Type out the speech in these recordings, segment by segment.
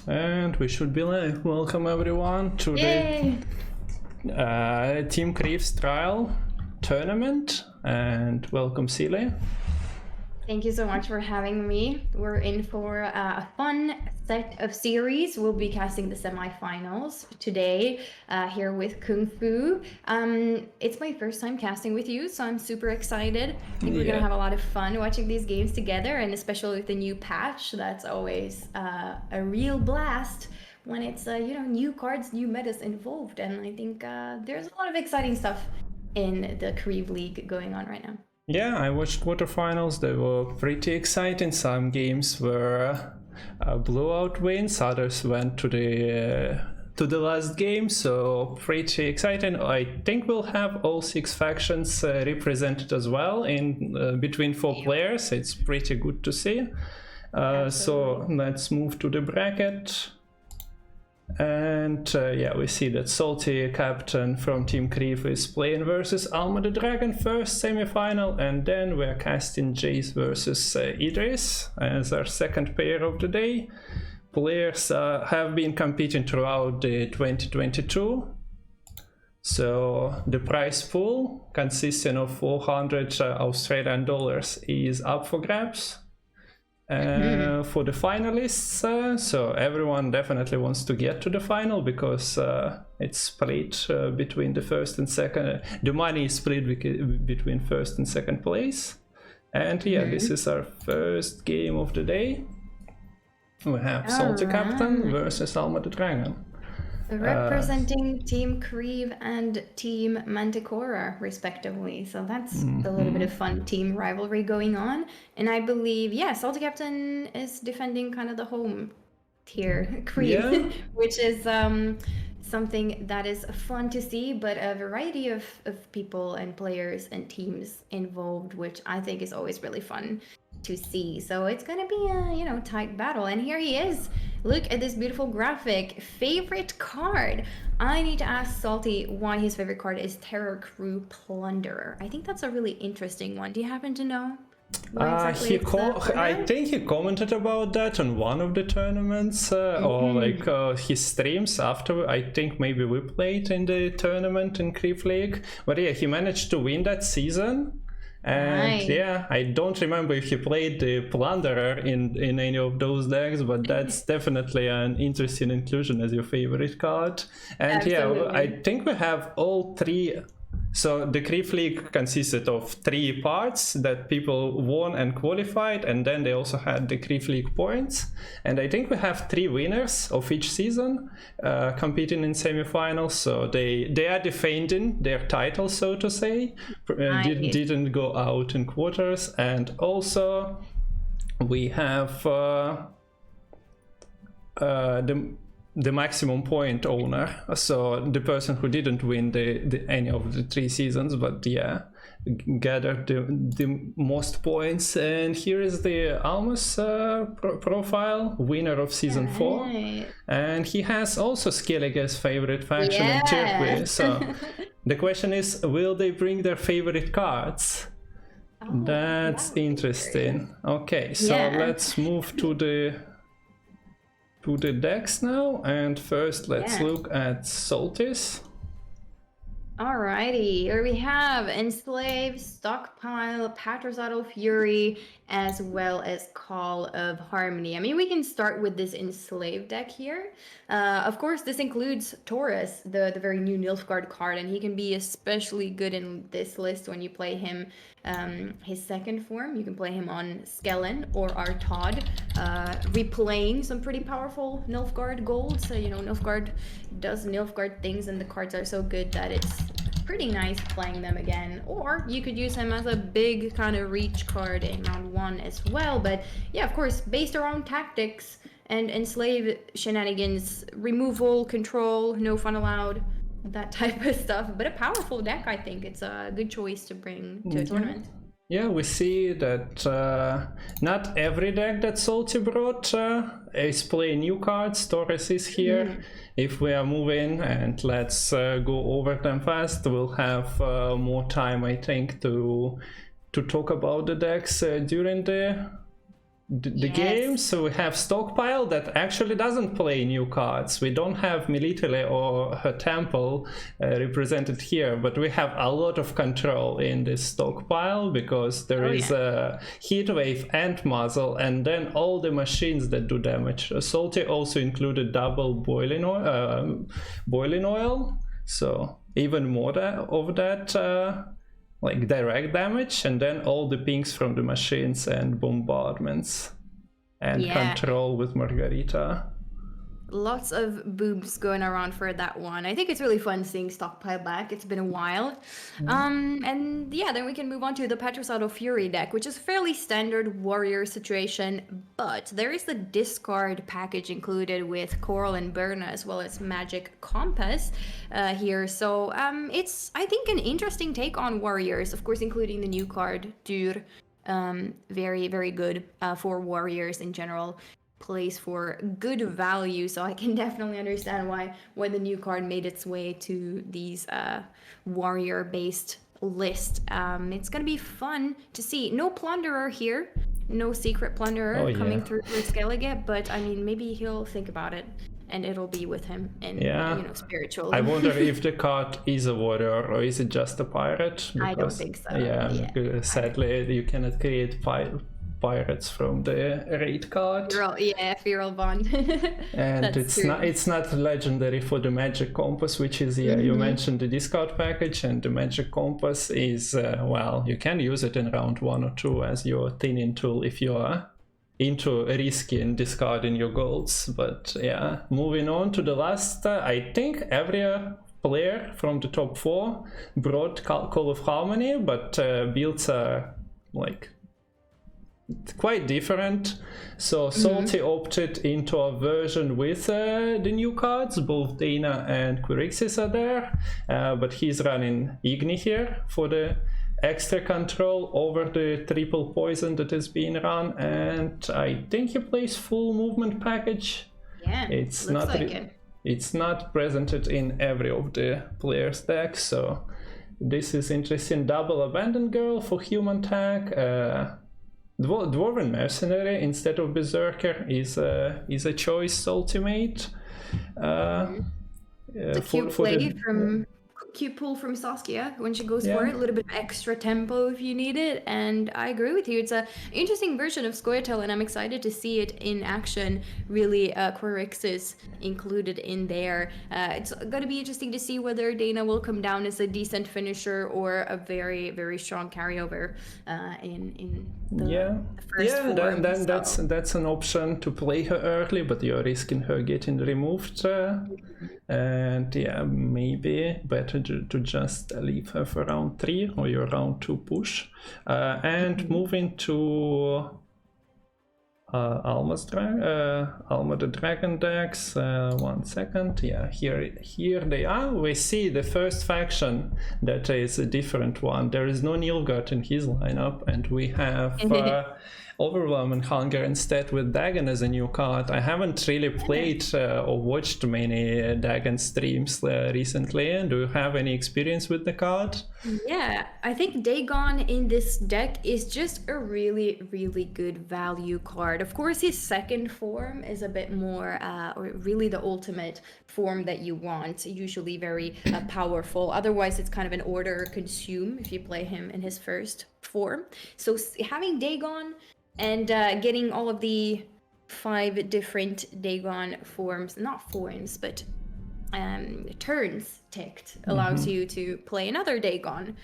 And we should be live. Welcome everyone to Yay! the Team Kreve Trial tournament, and welcome ceely. Thank you so much for having me. We're in for a fun set of series. We'll be casting the semifinals today here with Kung Fu. It's my first time casting with you, so I'm super excited. I think we're gonna have a lot of fun watching these games together, and especially with the new patch, that's always a real blast when it's you know, new cards, new metas involved. And I think there's a lot of exciting stuff in the Kreve League going on right now. Yeah, I watched quarterfinals. They were pretty exciting. Some games were blowout wins, others went to the last game, so pretty exciting. I think we'll have all 6 factions represented as well in between 4 players. It's pretty good to see. So let's move to the bracket. And yeah, we see that saltycaptain from Team Kreve is playing versus AlmaDeDragon first semi-final, and then we're casting Jace versus Idris as our second pair of the day. Players have been competing throughout the 2022. So the prize pool, consisting of 400 Australian dollars, is up for grabs. For the finalists, so everyone definitely wants to get to the final because it's split between the first and second. The money is split between first and second place. And yeah, this is our first game of the day. We have saltycaptain versus AlmaDeDragon. Representing Team Kreve and Team Manticora, respectively. So that's a little bit of fun team rivalry going on. And I believe, yeah, saltycaptain is defending kind of the home tier, Kreve, which is something that is fun to see, but a variety of people and players and teams involved, which I think is always really fun to see. So it's gonna be a, you know, tight battle. And here he is. Look at this beautiful graphic. Favorite card. I need to ask Salty why his favorite card is Terror Crew Plunderer. I think that's a really interesting one. Do you happen to know? I think he commented about that on one of the tournaments or like his streams after. I think maybe we played in the tournament in Kreve League, but yeah, he managed to win that season. And yeah, I don't remember if he played the Plunderer in any of those decks, but that's definitely an interesting inclusion as your favorite card. And yeah, I think we have all 3. So the Kreve League consisted of 3 parts that people won and qualified, and then they also had the Kreve League points. And I think we have 3 winners of each season competing in semifinals. So they are defending their title, so to say. Didn't go out in quarters. And also we have the maximum point owner, so the person who didn't win any of the 3 seasons, but yeah, gathered the most points. And here is the Alma's profile, winner of season 4, and he has also Skellige's favorite faction in Turkey. So the question is, will they bring their favorite cards? That's interesting. Okay, so let's move to the decks now, and first let's look at Salty's. Alrighty, here we have Enslave, Stockpile, Patricidal Fury, as well as Call of Harmony. I mean, we can start with this Enslave deck here. Of course, this includes Taurus, the very new Nilfgaard card, and he can be especially good in this list when you play him his second form. You can play him on Skellen or Artod, replaying some pretty powerful Nilfgaard gold. So, you know, Nilfgaard does Nilfgaard things, and the cards are so good that it's pretty nice playing them again. Or you could use him as a big kind of reach card in round 1 as well. But yeah, of course, based around tactics and Enslave shenanigans, removal, control, no fun allowed, that type of stuff. But a powerful deck, I think. It's a good choice to bring to a tournament. Yeah, we see that not every deck that Salty brought is playing new cards. Taurus is here. If we are moving, and let's go over them fast, we'll have more time, I think, to talk about the decks during the the game. So we have Stockpile that actually doesn't play new cards. We don't have Military or her Temple represented here, but we have a lot of control in this Stockpile because there is a Heatwave and Muzzle, and then all the machines that do damage. Salty also included double boiling oil, so even more of that like direct damage, and then all the pings from the machines and bombardments and control with Margarita. Lots of boobs going around for that one. I think it's really fun seeing Stockpile back. It's been a while. And yeah, then we can move on to the Patrocinado Fury deck, which is fairly standard warrior situation, but there is the discard package included with Coral and Berna, as well as Magic Compass here. So it's, I think, an interesting take on warriors, of course, including the new card, Dur. Very, very good for warriors in general. Plays for good value, so I can definitely understand why the new card made its way to these warrior based list. It's gonna be fun to see. No Plunderer here, no secret Plunderer coming through Skellige, but I mean, maybe he'll think about it and it'll be with him in spiritual. I wonder if the card is a warrior or is it just a pirate, because, I don't think so. Sadly you cannot create pirates from the raid card. Feral Bond. And it's not legendary for the Magic Compass, which is you mentioned the discard package, and the Magic Compass is you can use it in round 1 or 2 as your thinning tool if you are into risking discarding your golds. But yeah, moving on to the last, I think every player from the top 4 brought Call of Harmony, but builds are like quite different. So Salty opted into a version with the new cards. Both Dana and Quirixis are there, but he's running Igni here for the extra control over the triple poison that is being run, and I think he plays full movement package. It's not presented in every of the players' decks, so this is interesting. Double Abandoned Girl for human tag. Dwarven Mercenary instead of Berserker is a choice ultimate. It's a cute pull from Saskia when she goes for it. A little bit of extra tempo if you need it, and I agree with you. It's an interesting version of Scoia'tael, and I'm excited to see it in action. Really, Quirixis included in there. It's going to be interesting to see whether Dana will come down as a decent finisher or a very, very strong carryover in the first form. That's an option to play her early, but you're risking her getting removed. And maybe better to just leave her for round 3 or your round 2 push. And moving to AlmaDeDragon decks. 1 second. Here they are. We see the first faction that is a different one. There is no Nilfgaard in his lineup, and we have Overwhelming Hunger instead with Dagon as a new card. I haven't really played or watched many Dagon streams recently. Do you have any experience with the card? Yeah, I think Dagon in this deck is just a really, really good value card. Of course, his second form is a bit more, or really the ultimate form that you want, usually very powerful. Otherwise, it's kind of an order consume if you play him in his first form. So having Dagon and getting all of the 5 different Dagon forms, not forms, but turns ticked, allows you to play another Dagon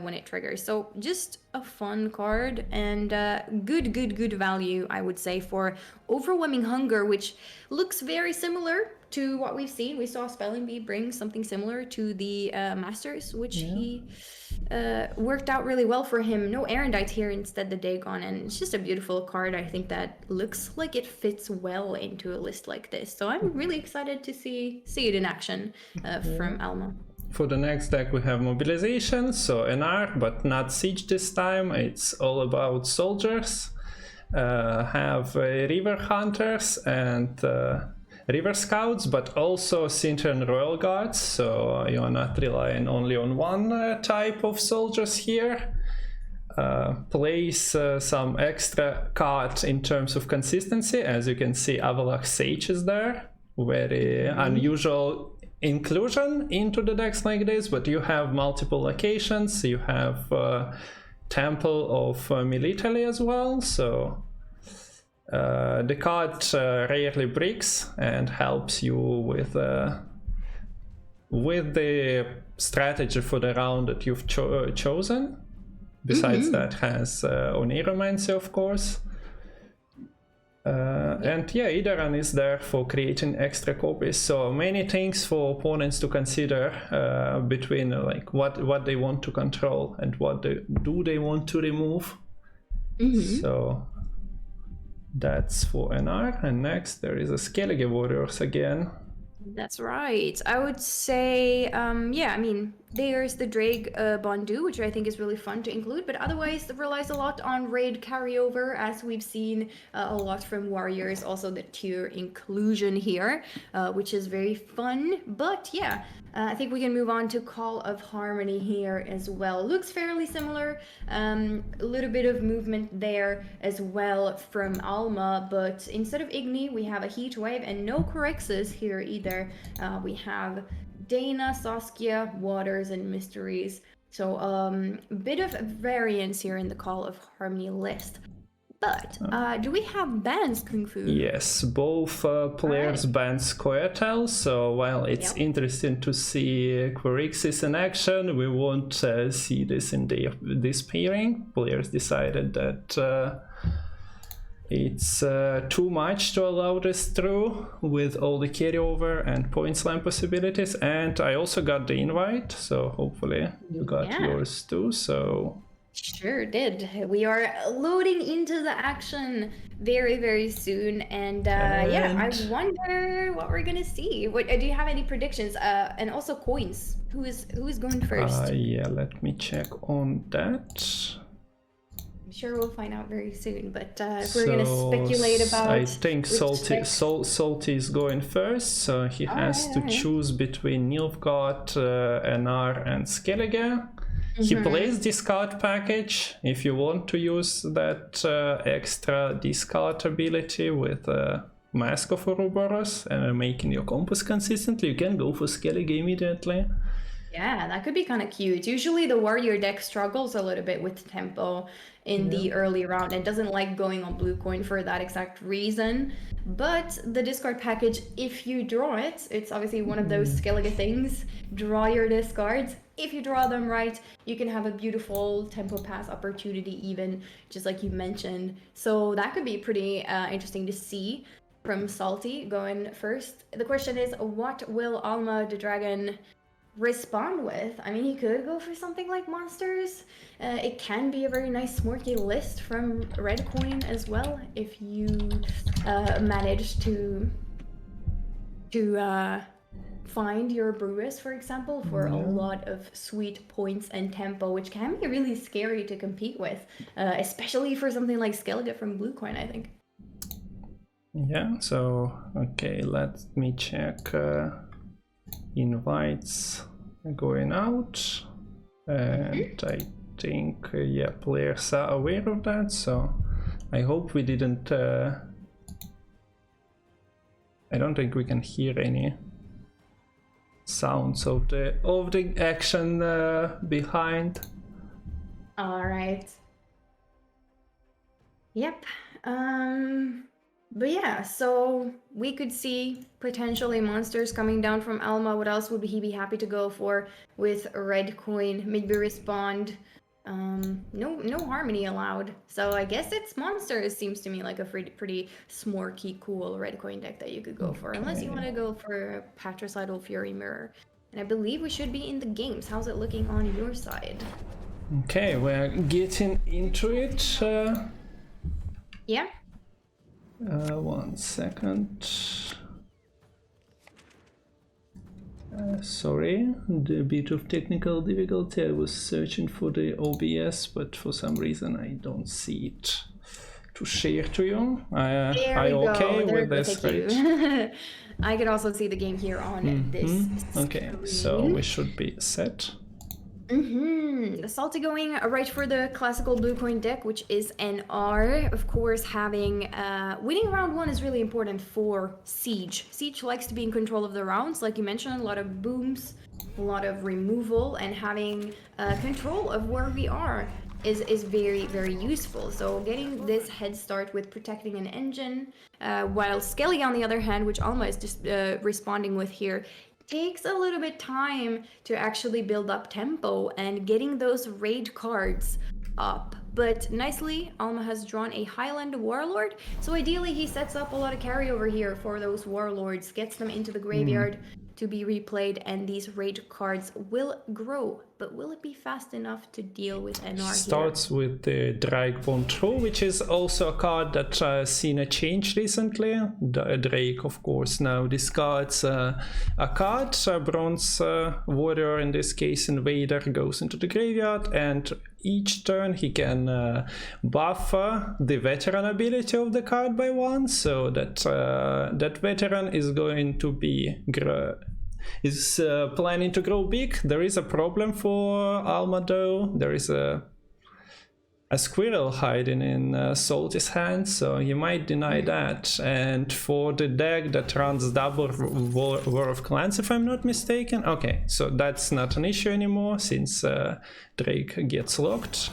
when it triggers. So just a fun card and good value, I would say, for Overwhelming Hunger, which looks very similar to what we've seen. We saw Spelling Bee bring something similar to the Masters, which he worked out really well for him. No Erendite here, instead the Dagon, and it's just a beautiful card. I think that looks like it fits well into a list like this. So I'm really excited to see it in action from Alma. For the next deck we have Mobilization, so NR, but not Siege this time. It's all about soldiers. Have River Hunters and River Scouts, but also Cintern Royal Guards, so you're not relying only on one type of soldiers here. place some extra cards in terms of consistency. As you can see, Avalok Sage is there. Very unusual inclusion into the decks like this, but you have multiple locations. You have Temple of Military as well, so the card rarely breaks and helps you with the strategy for the round that you've chosen. Besides that, has Oniromancy, of course. And yeah, Idaran is there for creating extra copies. So many things for opponents to consider between like what they want to control and what they want to remove. So that's for NR. And next there is a Skellige Warriors again. That's right. I would say, yeah, I mean, there's the Drake Bondu, which I think is really fun to include, but otherwise it relies a lot on raid carryover, as we've seen a lot from Warriors. Also the tier inclusion here, which is very fun. But yeah, I think we can move on to Call of Harmony here as well. Looks fairly similar. A little bit of movement there as well from Alma, but instead of Igni, we have a Heat Wave and no Corexes here either. We have Dana, Saskia, Waters, and Mysteries. So a bit of variance here in the Call of Harmony list. But do we have bans, Kung Fu? Yes, both players ban Squirtle, so while it's interesting to see Querixis in action, we won't see this in this pairing. Players decided that it's too much to allow this through with all the carryover and point slam possibilities. And I also got the invite, so hopefully you got yours too. So sure did. We are loading into the action very, very soon, and yeah, I wonder what we're gonna see. What do you have any predictions? And also coins. Who is going first? Yeah, let me check on that. I'm sure we'll find out very soon. But if we're gonna speculate about, I think Salty is going first, so he has to choose between Nilfgaard, NR, and Skellige. He plays discard package if you want to use that extra discard ability with Mask of Ouroboros and making your compass consistently. You can go for Skellige immediately. Yeah, that could be kind of cute. Usually the warrior deck struggles a little bit with tempo in the early round and doesn't like going on blue coin for that exact reason. But the discard package, if you draw it, it's obviously one of those Skellige things. Draw your discards. If you draw them right, you can have a beautiful tempo pass opportunity even, just like you mentioned. So that could be pretty interesting to see from Salty going first. The question is, what will AlmaDeDragon respond with? I mean, he could go for something like monsters. It can be a very nice smorky list from red coin as well if you manage to find your Brewis, for example, for a lot of sweet points and tempo, which can be really scary to compete with, especially for something like Skellige from blue coin, I think. Yeah, so okay, let me check invites going out, and I think yeah, players are aware of that, so I hope we didn't I don't think we can hear any sounds of the action behind. All right. Yep. But yeah, so we could see potentially monsters coming down from Alma. What else would he be happy to go for with red coin? Maybe respond. No harmony allowed. So I guess it's monsters. Seems to me like a pretty smorky, cool red coin deck that you could go for, unless you want to go for Patricidal Fury Mirror. And I believe we should be in the games. How's it looking on your side? Okay, we're getting into it. Yeah. 1 second. Sorry, the bit of technical difficulty. I was searching for the OBS, but for some reason I don't see it to share to you. Are you okay with this? Right? I could also see the game here on this screen. Okay, so we should be set. Salty going right for the classical blue coin deck, which is an R. Of course, having winning round 1 is really important for Siege. Siege likes to be in control of the rounds, like you mentioned, a lot of booms, a lot of removal, and having control of where we are is very, very useful. So getting this head start with protecting an engine, while Skelly, on the other hand, which Alma is just responding with here, takes a little bit time to actually build up tempo and getting those raid cards up. But nicely, Alma has drawn a Highland Warlord, so ideally he sets up a lot of carryover here for those Warlords, gets them into the graveyard to be replayed, and these raid cards will grow. But will it be fast enough to deal with NR Starts with the Dragon True, which is also a card that seen a change recently. Drake, of course, now discards a card. Bronze Warrior, in this case Invader, goes into the graveyard, and each turn he can buff the veteran ability of the card by 1, so that that veteran is going to be planning to grow big. There is a problem for Alma though. There is a squirrel hiding in Salty's hand, so you might deny that. And for the deck that runs double War of Clans, if I'm not mistaken, okay, so that's not an issue anymore since Drake gets locked.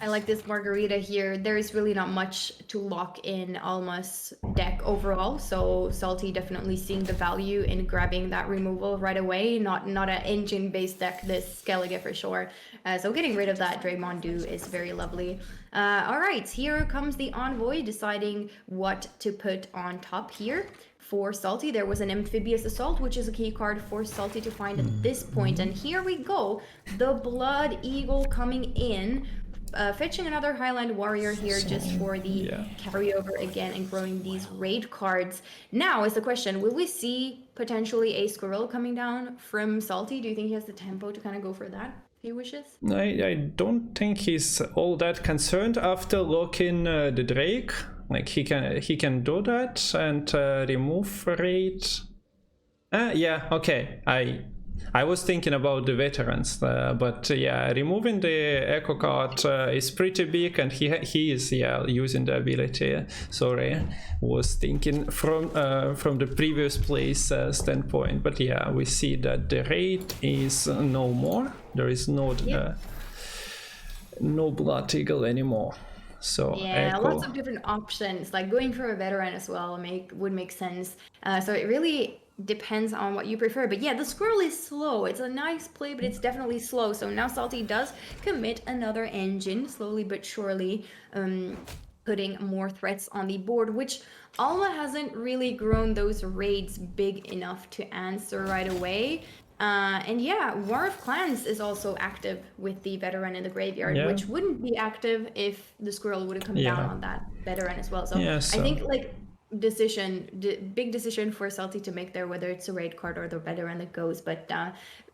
I like this Margarita here. There is really not much to lock in Alma's deck overall, so Salty definitely seeing the value in grabbing that removal right away. Not an engine-based deck, this Skellige for sure. So getting rid of that Draymondu is very lovely. Alright, here comes the Envoy deciding what to put on top here. For Salty, there was an Amphibious Assault, which is a key card for Salty to find at this point. And here we go, the Blood Eagle coming in. Fetching another Highland Warrior here just for the carryover again and growing these raid cards. Now is the question, will we see potentially a Squirrel coming down from Salty? Do you think he has the tempo to kind of go for that if he wishes? I don't think he's all that concerned after locking the Drake. Like he can do that and remove raid. Yeah, okay. I was thinking about the veterans, but yeah, removing the Echo card is pretty big, and he is using the ability. Sorry, was thinking from the previous place standpoint, but yeah, we see that the raid is no more. There is no Blood Eagle anymore. So yeah, Echo. Lots of different options. Like going for a veteran as well would make sense. So it really depends on what you prefer, but yeah, the Squirrel is slow. It's a nice play, but it's definitely slow. So now Salty does commit another engine, slowly but surely, putting more threats on the board, which Alma hasn't really grown those raids big enough to answer right away. And yeah, War of Clans is also active with the veteran in the graveyard, which wouldn't be active if the Squirrel would have come down on that veteran as well. So I think like big decision for Salty to make there, whether it's a raid card or the veteran that goes, but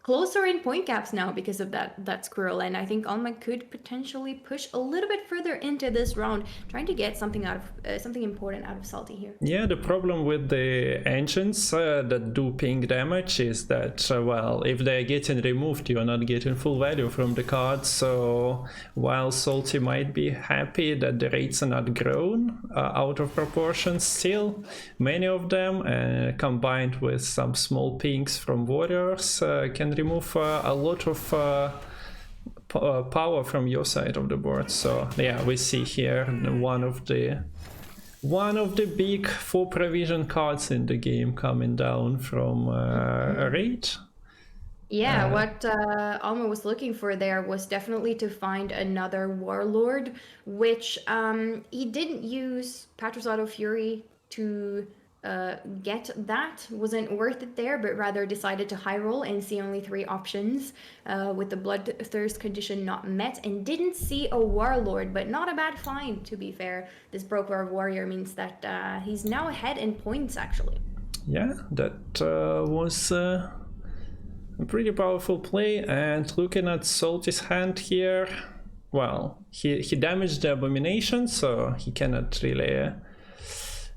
closer in point gaps now because of that Squirrel, and I think Alma could potentially push a little bit further into this round, trying to get something out of something important out of Salty here. Yeah, the problem with the engines that do ping damage is that, well, if they're getting removed, you're not getting full value from the cards. So while Salty might be happy that the rates are not grown out of proportion, still many of them combined with some small pings from warriors can remove a lot of power from your side of the board. So yeah, we see here one of the big 4 provision cards in the game coming down from a raid. Yeah, what Alma was looking for there was definitely to find another Warlord, which he didn't use Patrozado Fury to get. That wasn't worth it there, but rather decided to high roll and see only 3 options with the Bloodthirst condition not met, and didn't see a Warlord, but not a bad find, to be fair. This Broker Warrior means that he's now ahead in points, actually. Yeah, that was a pretty powerful play. And looking at Salty's hand here, well, he damaged the Abomination, so he cannot really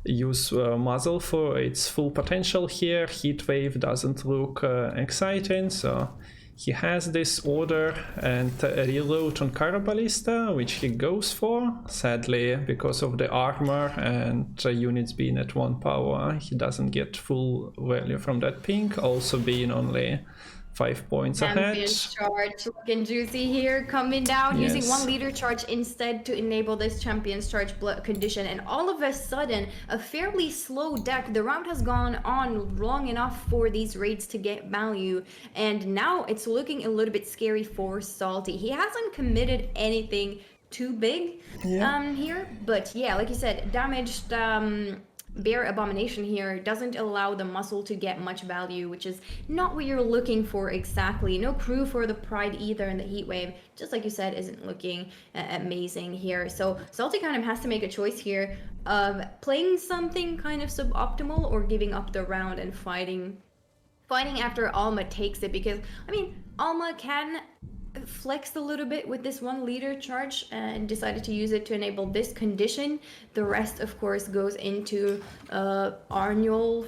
use Muzzle for its full potential here. Heatwave doesn't look exciting, so he has this order and reload on Caraballista, which he goes for. Sadly, because of the armor and units being at 1 power, he doesn't get full value from that ping, also being only 5 points ahead. Champion charge looking juicy here, coming down, Yes. using 1 leader charge instead to enable this champion's charge condition. And all of a sudden, a fairly slow deck. The round has gone on long enough for these raids to get value. And now it's looking a little bit scary for Salty. He hasn't committed anything too big here. But yeah, like you said, damaged Bear Abomination here doesn't allow the muscle to get much value, which is not what you're looking for exactly. No crew for the Pride either, and the Heat Wave, just like you said, isn't looking amazing here. So Salty kind of has to make a choice here of playing something kind of suboptimal or giving up the round and fighting after Alma takes it, because I mean Alma can flexed a little bit with this 1 leader charge and decided to use it to enable this condition. The rest, of course, goes into Arniol,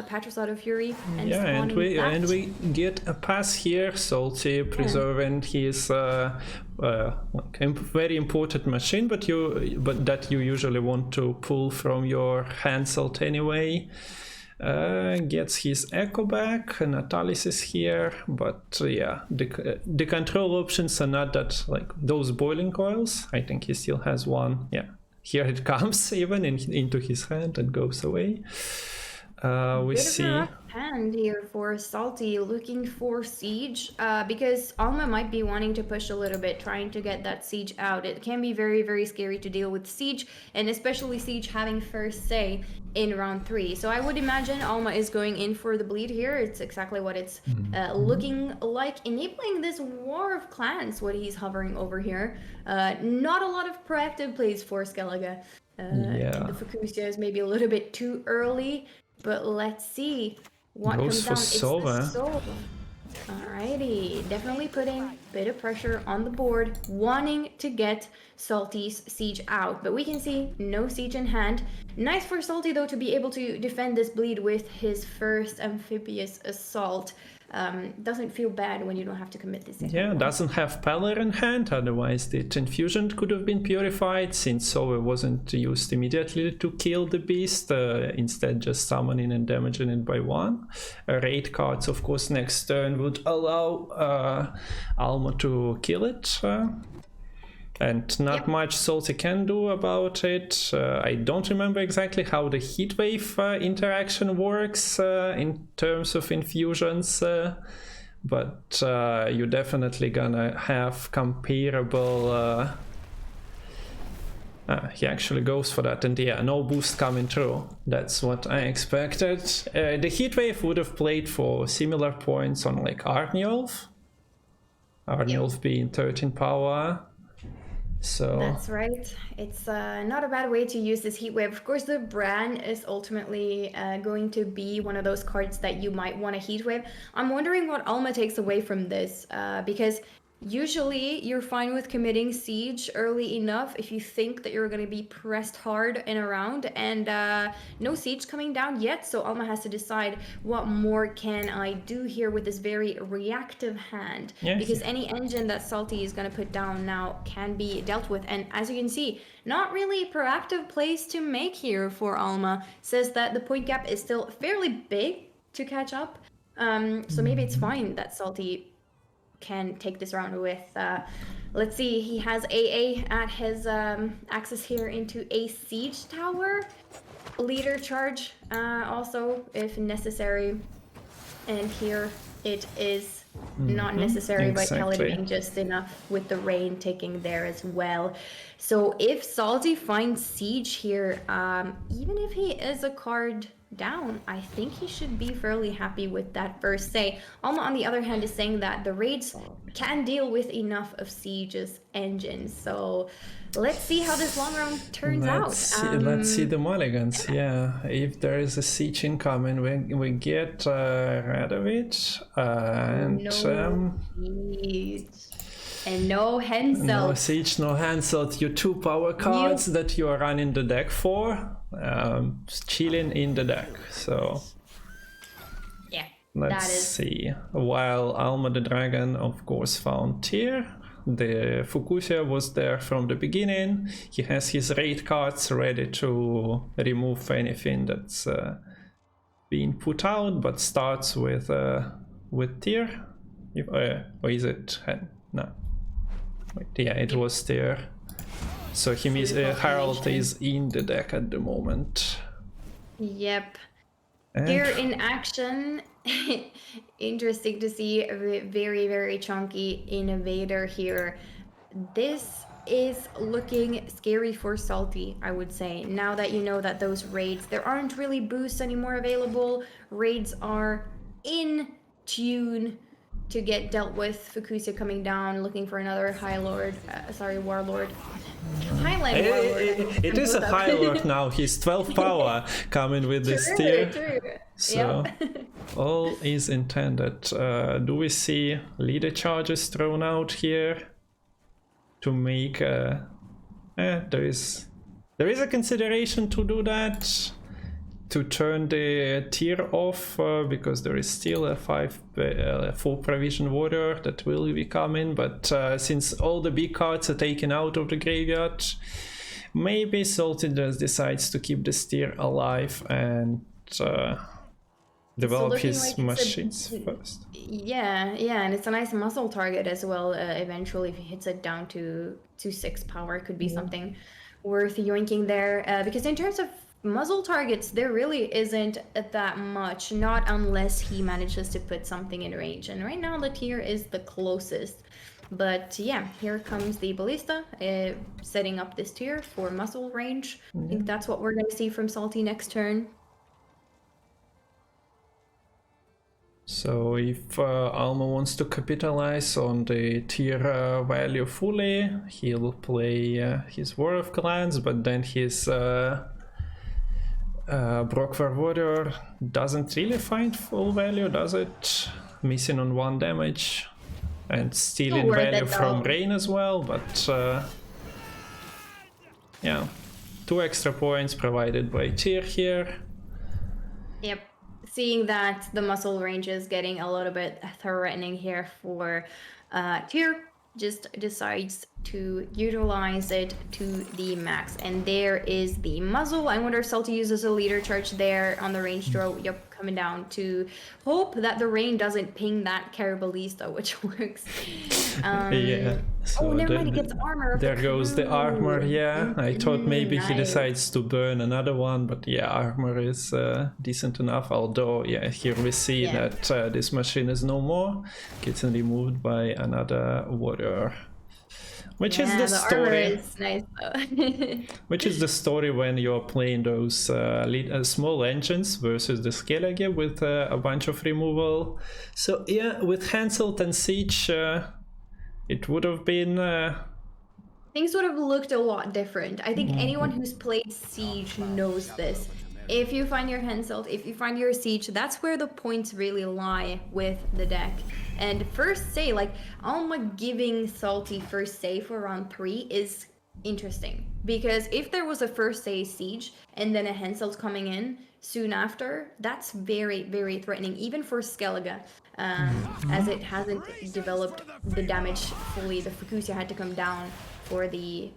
Patricide of Fury, and and we get a pass here. Salty preserving his very important machine, but that you usually want to pull from your handselt anyway. Gets his echo back, Natalis is here, but yeah, the control options are not that, like those boiling coils. I think he still has 1. Yeah, here it comes even into his hand and goes away. We see a rough hand here for Salty, looking for siege, because Alma might be wanting to push a little bit, trying to get that siege out. It can be very, very scary to deal with siege, and especially siege having first say in round 3. So I would imagine Alma is going in for the bleed here. It's exactly what it's looking like, enabling this War of Clans, what he's hovering over here. Not a lot of proactive plays for Skellige. The Fukusia is maybe a little bit too early, but let's see what goes comes for down. Sova. It's the Sova. Alrighty, definitely putting a bit of pressure on the board, wanting to get Salty's siege out, but we can see no siege in hand. Nice for Salty though to be able to defend this bleed with his first amphibious assault. Doesn't feel bad when you don't have to commit this. Yeah, doesn't have Pallor in hand, otherwise the infusion could have been purified, since Sova wasn't used immediately to kill the beast, instead just summoning and damaging it by 1. Raid cards, of course, next turn would allow Alma to kill it. And not much Salty can do about it. I don't remember exactly how the Heatwave interaction works in terms of infusions, but you're definitely gonna have comparable... he actually goes for that, and yeah, no boost coming through. That's what I expected. The Heatwave would have played for similar points on like Arniolf. Arniolf being 13 power. So that's right. It's not a bad way to use this Heat Wave. Of course, the Bran is ultimately going to be one of those cards that you might want a Heat Wave. I'm wondering what Alma takes away from this, because usually you're fine with committing siege early enough if you think that you're going to be pressed hard in a round, and no siege coming down yet, so Alma has to decide what more can I do here with this very reactive hand. Yes. Because any engine that Salty is going to put down now can be dealt with, and as you can see, not really a proactive place to make here for Alma. Says that the point gap is still fairly big to catch up, so maybe it's fine that Salty can take this round with. Let's see, he has AA at his access here into a siege tower, leader charge also if necessary, and here it is not necessary, Vitality being just enough with the rain taking there as well. So if Salty finds siege here, even if he is a card down, I think he should be fairly happy with that first say. Alma, on the other hand, is saying that the raids can deal with enough of Siege's engines. So let's see how this long round turns out. Let's see the mulligans. Yeah, if there is a siege incoming, we get rid of it. And no siege. And no Hensel. No siege, no Hensel. Your 2 power cards that you are running the deck for, chilling in the deck. So yeah, Let's see. While AlmaDeDragon, of course, found Tyr, the Fukusia was there from the beginning. He has his raid cards ready to remove anything that's being put out, but starts with Tyr. Or is it? No. Wait, yeah, it was Tyr. So he means Harald is in the deck at the moment. Yep. And Here in action, interesting to see a very, very chunky invader here. This is looking scary for Salty, I would say. Now that you know that those raids, there aren't really boosts anymore available. Raids are in tune to get dealt with. Fukusia coming down, looking for another Warlord. Highland Warlord. It is a High Lord now. He's 12 power coming with this tier. True. So Yep. all is intended. Do we see leader charges thrown out here to make? There is a consideration to do that, to turn the tier off because there is still a 4 provision warrior that will be coming, but since all the big cards are taken out of the graveyard, maybe Salty just decides to keep the tier alive and develop his like machines first. Yeah, and it's a nice muscle target as well. Eventually, if he hits it down to 6 power, it could be something worth yoinking there. Because in terms of muzzle targets, there really isn't that much, not unless he manages to put something in range. And right now, the tier is the closest. But yeah, here comes the Ballista, setting up this tier for muzzle range. I think that's what we're going to see from Salty next turn. So if Alma wants to capitalize on the tier value fully, he'll play his War of Clans, but then his Brockvar Warrior doesn't really find full value, does it? Missing on 1 damage and stealing value from Rain as well, but yeah, 2 extra points provided by tier here. Yep. Seeing that the muscle range is getting a little bit threatening here for tier, just decides to utilize it to the max. And there is the muzzle. I wonder if Salty uses a leader charge there on the range draw. Yep, coming down to hope that the rain doesn't ping that Carabalista, which works. Yeah. So never mind, it gets armor. There goes the armor, yeah. I thought maybe he decides to burn another one, but yeah, armor is decent enough. Although, yeah, here we see that this machine is no more. Gets removed by another warrior. Which is the story. Is nice, though. Which is the story when you're playing those small engines versus the Skellige with a bunch of removal. So yeah, with Hansel and Siege, it would have been... Things would have looked a lot different. I think anyone who's played Siege knows this. If you find your Henselt, if you find your Siege, that's where the points really lie with the deck. And first say, like, Alma giving Salty first say for round 3 is interesting. Because if there was a first say Siege and then a Henselt coming in soon after, that's very, very threatening, even for Skellige. As it hasn't developed the damage fully. The Fukusia had to come down for the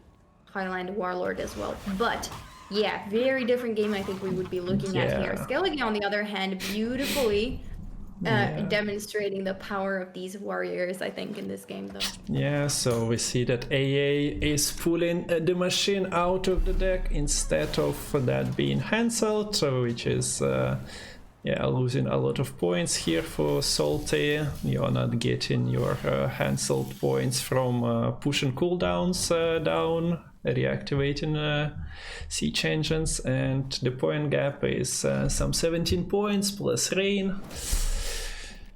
Highland Warlord as well. But yeah, very different game I think we would be looking at here. Skellige, on the other hand, beautifully demonstrating the power of these warriors, I think, in this game, though. Yeah, so we see that AA is pulling the machine out of the deck instead of that being Hanselt, which is losing a lot of points here for Salty. You're not getting your Hanselt points from pushing cooldowns down, reactivating siege engines, and the point gap is some 17 points plus rain.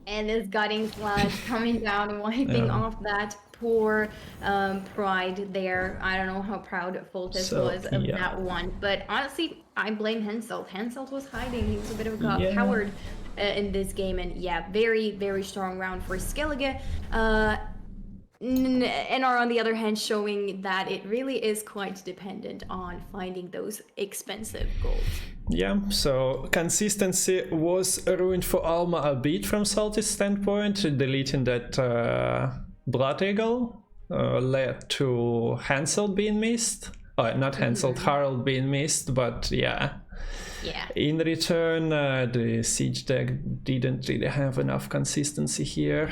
And this gutting slash coming down and wiping off that poor pride there. I don't know how proud Foltest was of that one, but honestly, I blame Henselt. Henselt was hiding. He was a bit of a coward in this game, and very, very strong round for Skellige. NR, on the other hand, showing that it really is quite dependent on finding those expensive golds. Yeah, so consistency was ruined for Alma a bit from Salty's standpoint. Deleting that Blood Eagle led to Hansel being missed. Not Hansel, Harald being missed, but yeah. Yeah. In return, the Siege deck didn't really have enough consistency here.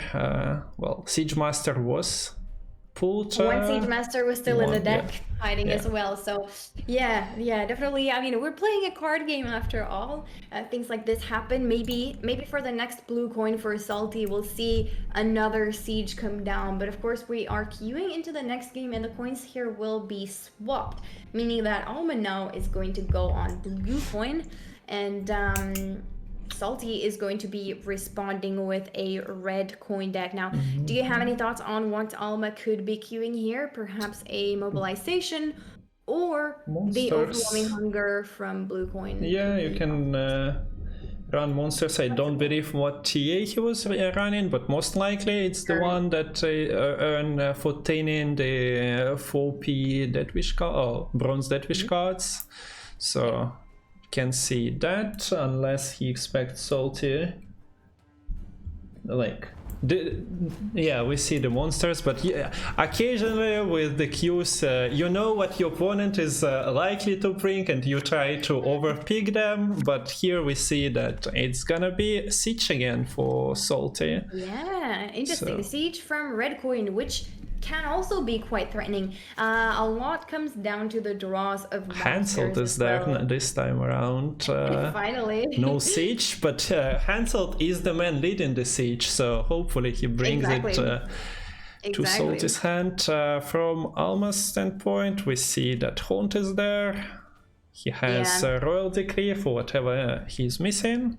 Well, Siege Master was pulled. One Siege Master was still in the deck, yeah. hiding Yeah. as well. So yeah, definitely. I mean, we're playing a card game after all. Things like this happen. Maybe for the next blue coin for Salty, we'll see another Siege come down. But of course, we are queuing into the next game, and the coins here will be swapped, meaning that Alma now is going to go on blue coin, and Salty is going to be responding with a red coin deck. Now, do you have any thoughts on what Alma could be queuing here? Perhaps a mobilization or the overwhelming hunger from blue coin? Yeah, you can run monsters. I don't believe what TA he was running, but most likely it's the one that earn for tinning the 4P Deathwish card, bronze Deathwish cards. So can see that, unless he expects Salty. Like, yeah, we see the monsters, but yeah, occasionally with the queues, you know what your opponent is likely to bring, and you try to overpick them. But here we see that it's gonna be Siege again for Salty. Yeah, interesting. So. Siege from red coin, which can also be quite threatening. A lot comes down to the draws of Hansel is there this time around. Finally. No Siege, but Hansel is the man leading the Siege, so hopefully he brings it to Salty's hand. From Alma's standpoint, we see that Haunt is there. He has Royal Decree for whatever he's missing.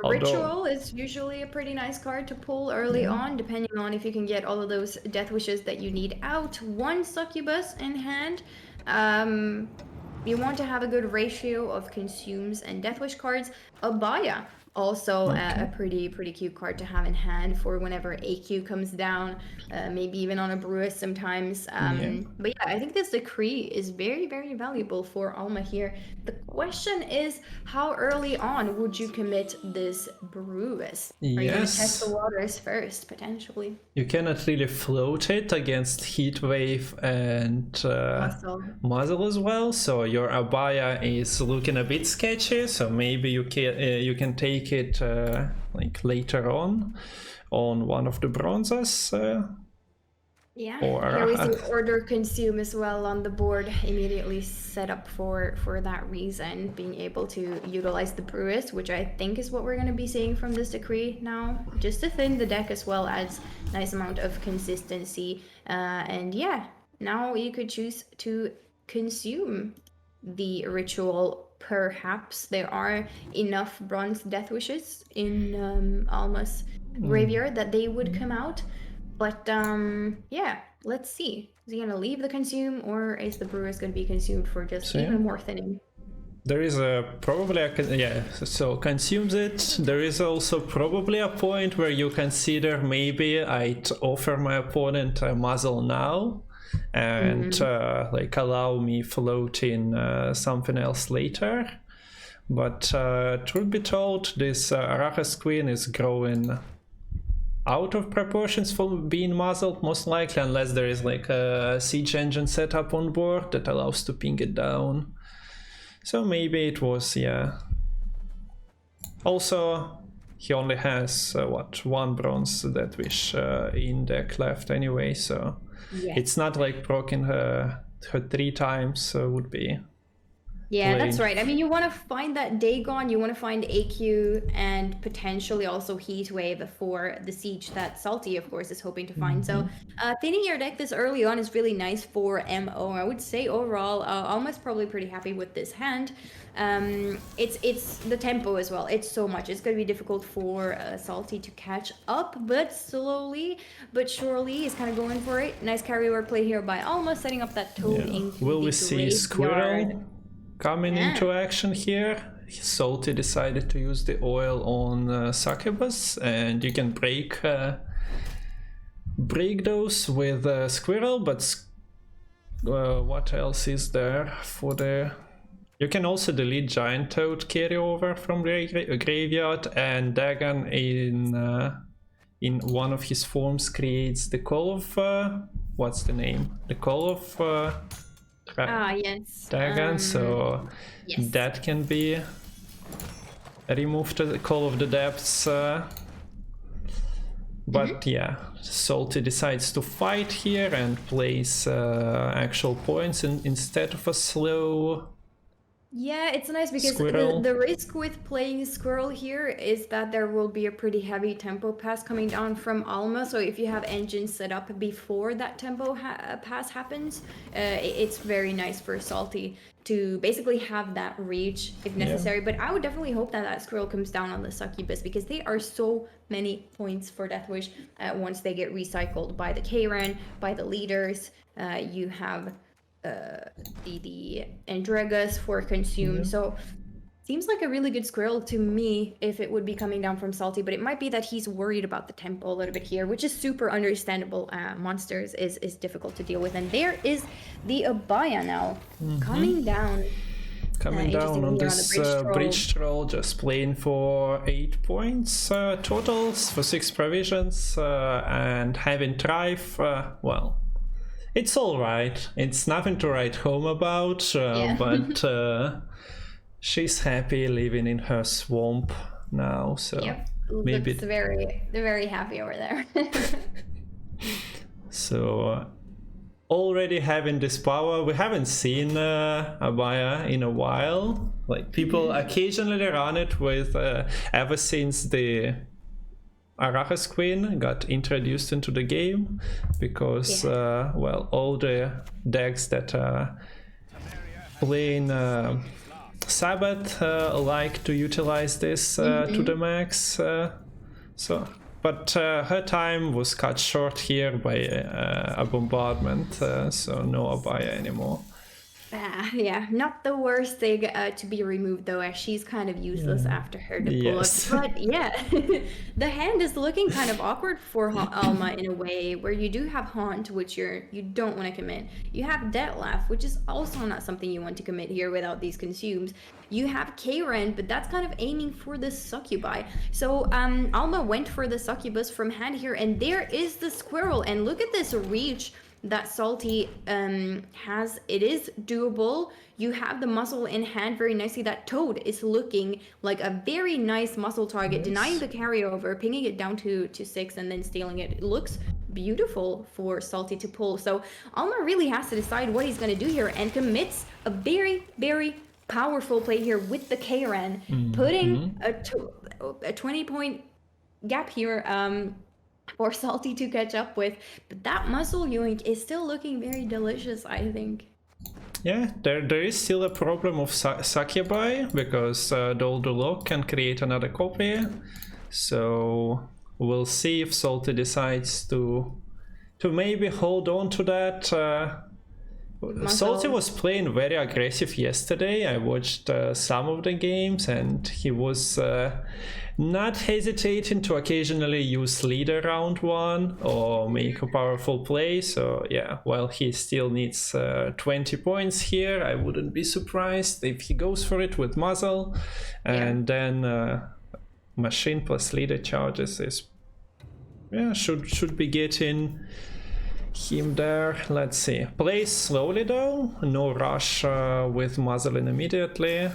Ritual is usually a pretty nice card to pull early on, depending on if you can get all of those death wishes that you need out. One Succubus in hand. You want to have a good ratio of consumes and death wish cards. Abaya, also a pretty cute card to have in hand for whenever AQ comes down, maybe even on a Brewis sometimes. But yeah, I think this decree is very, very valuable for Alma here. The question is, how early on would you commit this Brewis? Are you going to test the waters first, potentially? You cannot really float it against Heatwave and Muzzle as well, so your Abaya is looking a bit sketchy, so maybe you can take it like later on one of the bronzes. Yeah, or here we see Order Consume as well on the board, immediately set up for that reason, being able to utilize the Brewis, which I think is what we're going to be seeing from this decree now, just to thin the deck as well as nice amount of consistency. And yeah, now you could choose to consume the ritual. Perhaps there are enough bronze death wishes in Alma's graveyard that they would come out. But yeah, let's see. Is he gonna leave the consume, or is the Brewis gonna be consumed for just even more thinning? There is so consumes it. There is also probably a point where you consider maybe I'd offer my opponent a muzzle now, and like allow me floating something else later. But truth be told, this Arachas Queen is growing out of proportions for being muzzled, most likely, unless there is like a siege engine setup on board that allows to ping it down. So maybe it was, Also, he only has one bronze Death Wish in deck left anyway, so it's not like proccing her 3 times would be. Yeah, that's right. I mean, you want to find that Dagon, you want to find AQ, and potentially also Heatwave for the siege that Salty, of course, is hoping to find. So thinning your deck this early on is really nice for MO. I would say overall, Alma's probably pretty happy with this hand. It's the tempo as well. It's so much. It's going to be difficult for Salty to catch up, but slowly but surely he's kind of going for it. Nice carry work play here by Alma, setting up that toad into Will we the see Squirrel graveyard. coming into action here? Salty decided to use the oil on Succubus, and you can break those with Squirrel, but what else is there for the You can also delete Giant Toad carryover from the graveyard, and Dagon in one of his forms creates the Call of what's the name? The Call of yes. Dagon. So yes. that can be removed to the Call of the Depths. But yeah, Salty decides to fight here and place actual points instead of a slow. Yeah, it's nice because the risk with playing Squirrel here is that there will be a pretty heavy tempo pass coming down from Alma. So if you have engines set up before that tempo pass happens, it's very nice for Salty to basically have that reach if necessary. But I would definitely hope that that Squirrel comes down on the Succubus, because they are so many points for Deathwish once they get recycled by the Karen, by the leaders. You have the Andregas for consume. So seems like a really good Squirrel to me if it would be coming down from Salty, but it might be that he's worried about the tempo a little bit here, which is super understandable. Monsters is difficult to deal with. And there is the Abaya now coming down. Coming down on this bridge troll, just playing for 8 points totals for 6 provisions, and having Thrive, well, it's alright. It's nothing to write home about, but she's happy living in her swamp now, so maybe looks very happy over there. So already having this power, we haven't seen Abaya in a while. Like, people occasionally run it with ever since the Arachas Queen got introduced into the game, because well, all the decks that are playing Sabbath like to utilize this to the max. But her time was cut short here by a bombardment, so no Abaya anymore. Yeah, not the worst thing to be removed, though, as she's kind of useless after her pull up. But yeah, the hand is looking kind of awkward for Alma in a way, where you do have Haunt, which you don't want to commit. You have Detlef, which is also not something you want to commit here without these consumes. You have Karen, but that's kind of aiming for the Succubi. So Alma went for the Succubus from hand here, and there is the Squirrel. And look at this reach that Salty has. It is doable. You have the muscle in hand very nicely. That Toad is looking like a very nice muscle target, denying the carryover, pinging it down to 6 and then stealing it. It looks beautiful for Salty to pull. So Alma really has to decide what he's going to do here, and commits a very, very powerful play here with the Karen, putting a 20-point gap here for Salty to catch up with. But that muscle yoink is still looking very delicious, I think. Yeah, there is still a problem of Succubi, because Doldulok can create another copy. So we'll see if Salty decides to maybe hold on to that. Salty was playing very aggressive yesterday. I watched some of the games, and he was not hesitating to occasionally use leader round 1 or make a powerful play. So yeah, while he still needs 20 points here, I wouldn't be surprised if he goes for it with muzzle, and then machine plus leader charges is should be getting him there. Let's see. Plays slowly though, no rush with muzzling immediately.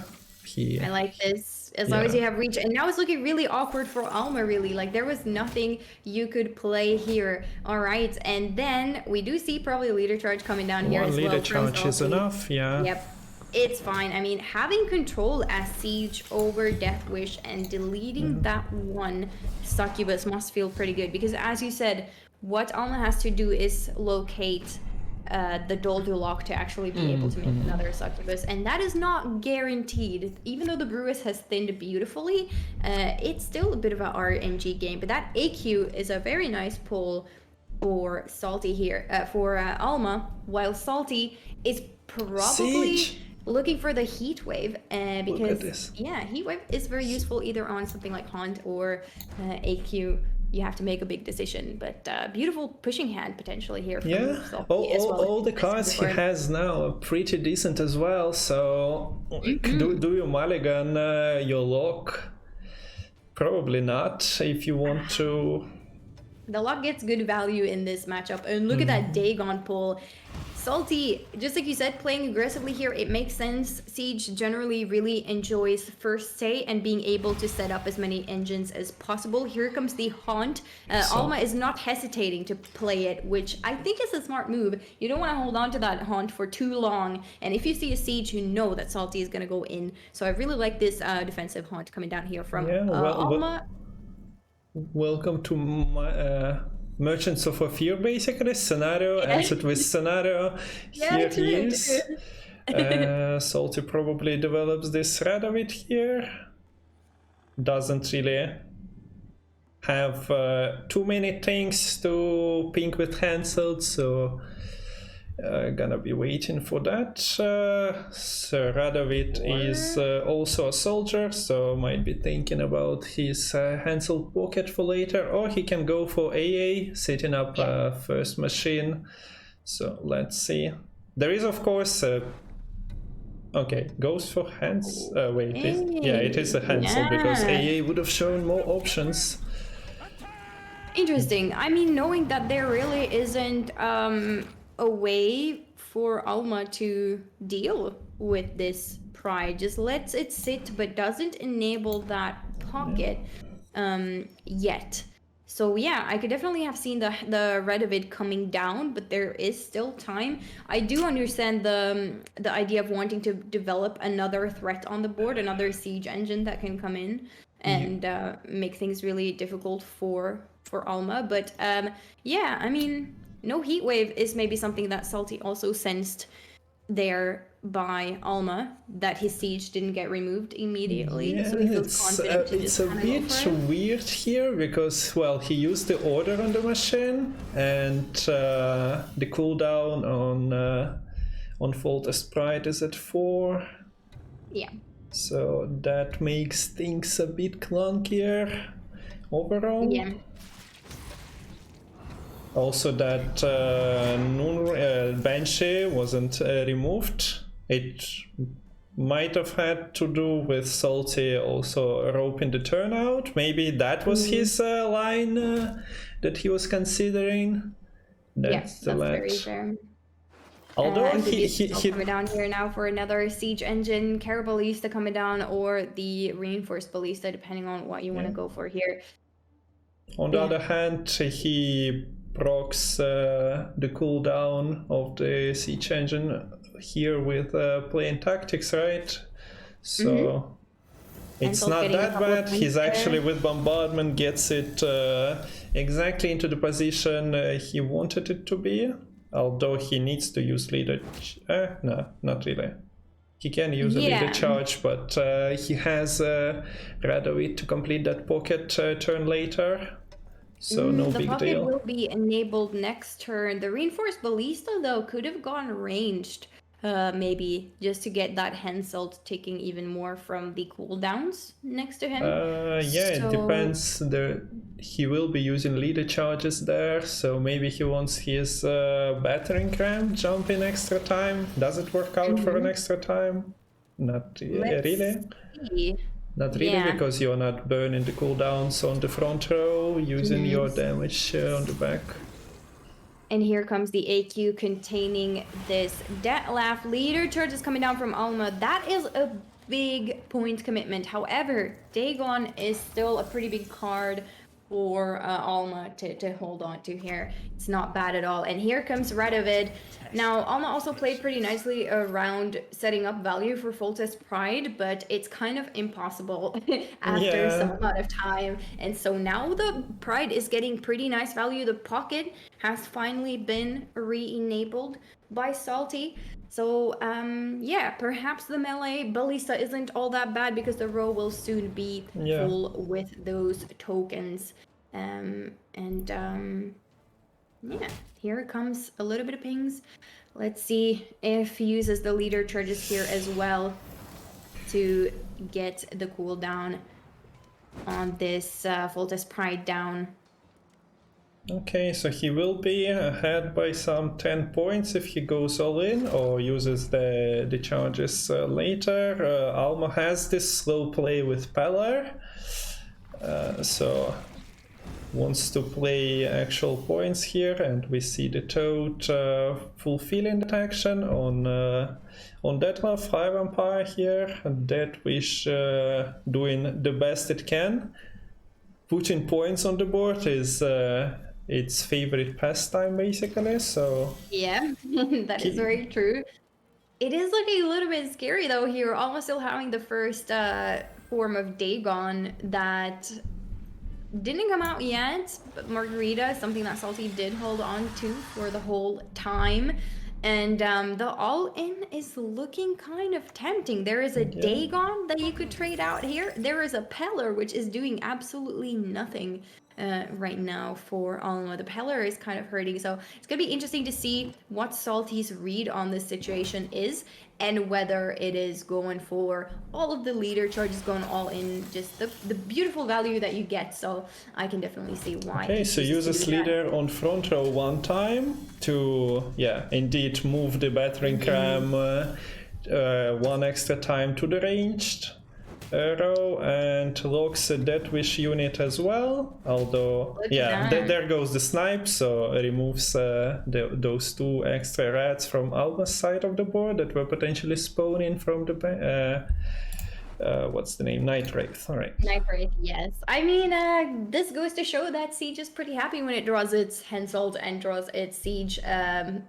I like this. As long as you have reach. And now it's looking really awkward for Alma, really. Like, there was nothing you could play here. All right. And then we do see probably a leader charge coming down here as well. One leader charge is enough, Yep. It's fine. I mean, having control as Siege over Deathwish and deleting that one Succubus must feel pretty good. Because as you said, what Alma has to do is locate the Doldulok to actually be able to make another Succubus, and that is not guaranteed. Even though the Brewis has thinned beautifully, it's still a bit of an RNG game. But that AQ is a very nice pull for Salty here, for Alma, while Salty is probably looking for the Heat Wave, because Heat Wave is very useful either on something like Haunt or AQ. you have to make a big decision. But beautiful pushing hand potentially here from Yeah, Salty as well. all the cards he has now are pretty decent as well. So do you mulligan your lock? Probably not if you want to. The lock gets good value in this matchup. And look at that Dagon pull. Salty, just like you said, playing aggressively here, it makes sense. Siege generally really enjoys first say and being able to set up as many engines as possible. Here comes the Haunt. Alma is not hesitating to play it, which I think is a smart move. You don't want to hold on to that Haunt for too long. And if you see a Siege, you know that Salty is going to go in. So I really like this defensive Haunt coming down here from Alma. Welcome to my Merchants of Fear, basically. Scenario ends it with scenario. Here he is. Salty probably develops this thread of it here. Doesn't really have too many things to ping with cancelled, so gonna be waiting for that. Sir Radovid is also a soldier, so might be thinking about his cancelled pocket for later, or he can go for AA, setting up first machine. So let's see. There is of course okay, goes for hands. Wait, it is a cancel because AA would have shown more options. Interesting. I mean, knowing that there really isn't a way for Alma to deal with this pride, just lets it sit but doesn't enable that pocket yet. So yeah, I could definitely have seen the red of it coming down, but there is still time. I do understand the idea of wanting to develop another threat on the board, another siege engine that can come in and make things really difficult for Alma. But yeah, I mean, no heat wave is maybe something that Salty also sensed there by Alma, that his siege didn't get removed immediately. Yeah, so he feels confident to it's a bit weird here because, well, he used the order on the machine and the cooldown on Volta's Pride is at 4. Yeah. So that makes things a bit clunkier overall. Yeah. Also that Banshee wasn't removed. It might have had to do with Salty also roping the turnout. Maybe that was his line that he was considering. Yes, that's very fair. Although he coming down here now for another siege engine, Caraballista coming down, or the reinforced ballista, depending on what you want to go for here. On the other hand, he procs the cooldown of the siege engine here with plain tactics, right? So it's not that bad. He's actually with bombardment gets it exactly into the position he wanted it to be. Although he needs to use leader... no, not really. He can use a leader charge, but he has Radovid to complete that pocket turn later. So no big deal. The pocket will be enabled next turn. The reinforced ballista, though, could have gone ranged, maybe, just to get that Henselt taking even more from the cooldowns next to him. It depends. He will be using leader charges there, so maybe he wants his battering ram jump in extra time. Does it work out for an extra time? Not really. See. Not really, because you're not burning the cooldowns on the front row, using your damage on the back. And here comes the AQ containing this Detlef. Leader charge is coming down from Alma. That is a big point commitment. However, Dagon is still a pretty big card for Alma to hold on to here. It's not bad at all. And here comes Radovid. Now, Alma also played pretty nicely around setting up value for Volta's Pride, but it's kind of impossible after some amount of time. And so now the Pride is getting pretty nice value. The pocket has finally been re-enabled by Salty. So, perhaps the melee ballista isn't all that bad because the row will soon be full with those tokens. Here comes a little bit of pings. Let's see if he uses the leader charges here as well to get the cooldown on this Volta's Pride down. Okay, so he will be ahead by some 10 points if he goes all in or uses the charges later. Alma has this slow play with Pellar, so wants to play actual points here, and we see the Toad fulfilling that action on Detlef, 5 Empire here, and Deathwish doing the best it can. Putting points on the board is its favorite pastime, basically, so... Yeah, that is very true. It is looking a little bit scary, though, here. Almost still having the first form of Dagon that didn't come out yet, but Margarita is something that Salty did hold on to for the whole time. And the all-in is looking kind of tempting. There is a Dagon that you could trade out here. There is a Pellar, which is doing absolutely nothing right now for Alma. The Pellar is kind of hurting, so it's going to be interesting to see what Salty's read on this situation is, and whether it is going for all of the leader charges, going all in, just the beautiful value that you get. So I can definitely see why. Okay, so uses leader on front row one time to, yeah, indeed move the battering ram one extra time to the ranged row, and locks a Deathwish unit as well, although there goes the snipe, so it removes those 2 extra rats from Alma's side of the board that were potentially spawning from the what's the name? Night Wraith. All right. Night Wraith, yes. I mean, this goes to show that Siege is pretty happy when it draws its Henselt and draws its Siege. And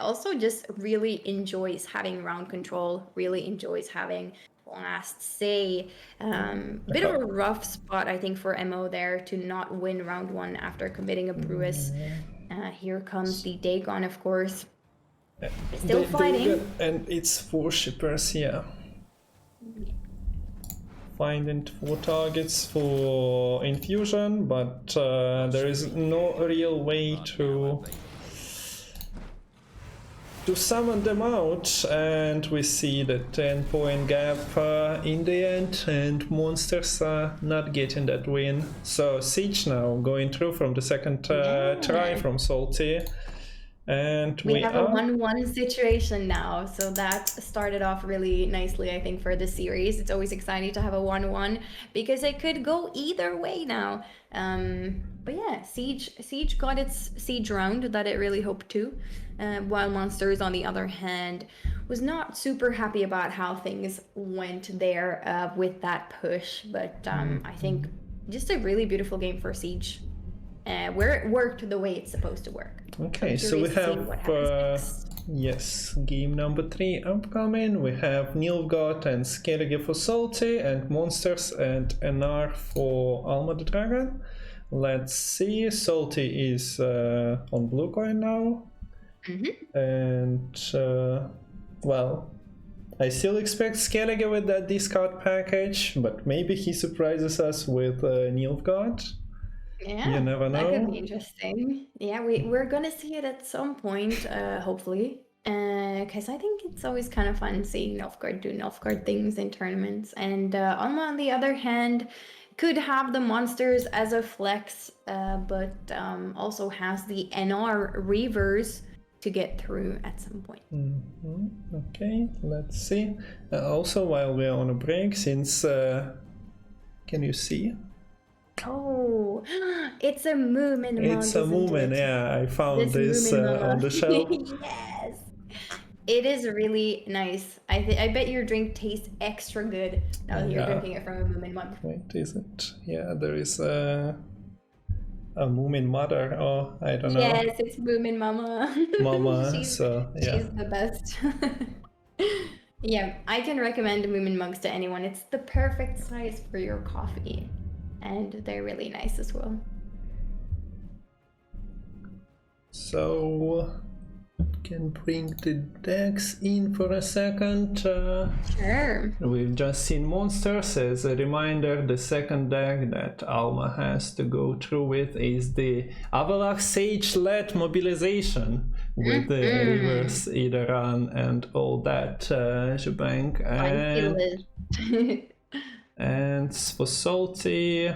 also just really enjoys having round control, really enjoys having last say. Bit of a rough spot, I think, for MO there to not win round 1 after committing a Brewis. Here comes the Dagon, of course. Still fighting. And it's 4 shippers, yeah. Finding 4 targets for infusion, but there is no real way to summon them out, and we see the 10-point gap in the end, and monsters are not getting that win. So Siege now going through from the second try from Salty, and we have a 1-1 situation now, so that started off really nicely, I think, for the series. It's always exciting to have a 1-1 because it could go either way now. But yeah, Siege got its Siege round that it really hoped to, while Monsters, on the other hand, was not super happy about how things went there with that push. But I think just a really beautiful game for Siege, where it worked the way it's supposed to work. Okay, so we have yes, game number 3 upcoming. We have Nilfgaard and Skellige for Salty, and Monsters and NR for AlmaDeDragon. Let's see, Salty is on blue coin now. And well, I still expect Skellige with that discard package, but maybe he surprises us with Nilfgaard. Yeah, you never know. That could be interesting. Yeah, we're gonna see it at some point, hopefully. Because I think it's always kind of fun seeing Nilfgaard do Nilfgaard things in tournaments. And Alma, on the other hand, could have the monsters as a flex, but also has the NR Reavers to get through at some point. Okay, let's see. Also, while we're on a break, since can you see? Oh, it's a Moomin mug. It's a Moomin, yeah. I found this on the shelf. Yes, it is really nice. I bet your drink tastes extra good now that you're drinking it from a Moomin mug. Wait, is it? Yeah, there is a Moomin mother, or I don't know. Yes, it's Moomin Mama. Mama, she's so yeah. She's the best. Yeah, I can recommend Moomin mugs to anyone. It's the perfect size for your coffee, and they're really nice as well. So, can bring the decks in for a second. Sure. We've just seen monsters. As a reminder, the second deck that Alma has to go through with is the Avalak Sage-led mobilization with the reverse Idaran and all that shebang. And for Salty,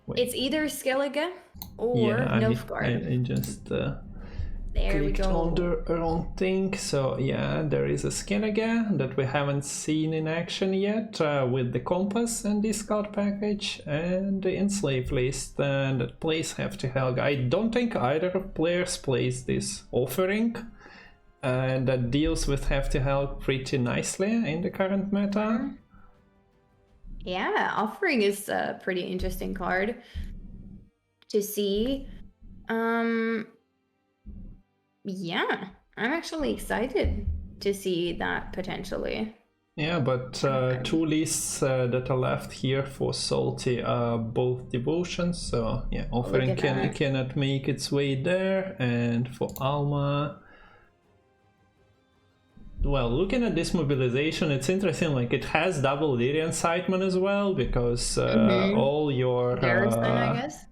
Wait. It's either Skellige or Yeah, Nilfgaard. I just There we clicked go. on the wrong thing. So yeah, there is a Skellige that we haven't seen in action yet, with the compass and discard package, and the enslave list that plays Hefty Helga. I don't think either of players plays this offering, and that deals with Hefty Helga pretty nicely in the current meta. Yeah, Offering is a pretty interesting card to see. Yeah, I'm actually excited to see that potentially. Yeah, but two lists that are left here for Salty are both devotions, so yeah, offering cannot make its way there. And for Alma, well, looking at this mobilization, it's interesting. Like, it has double Lyrian Sightman as well, because all your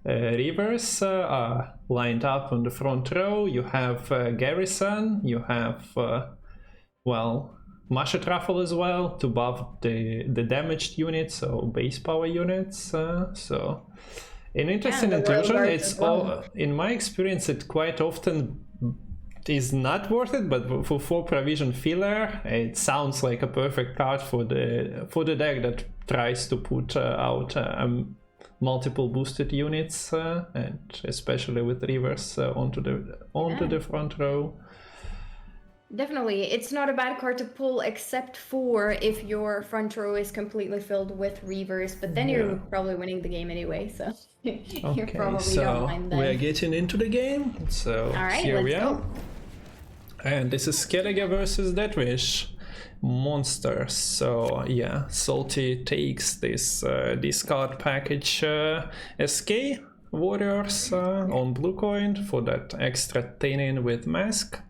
rivers are lined up on the front row. You have Garrison, you have well, Masha Truffle as well to buff the damaged units, so base power units. So an interesting inclusion. It's all, in my experience, it quite often is not worth it, but for 4 provision filler, it sounds like a perfect card for the deck that tries to put out multiple boosted units, and especially with rivers onto the front row. Definitely, it's not a bad card to pull, except for if your front row is completely filled with reavers, but then you're probably winning the game anyway, so you probably don't mind that. We're getting into the game, so here we are. And this is Skellige versus Deathwish monsters. So yeah, Salty takes this discard package SK Warriors on blue coin for that extra 10 in with mask.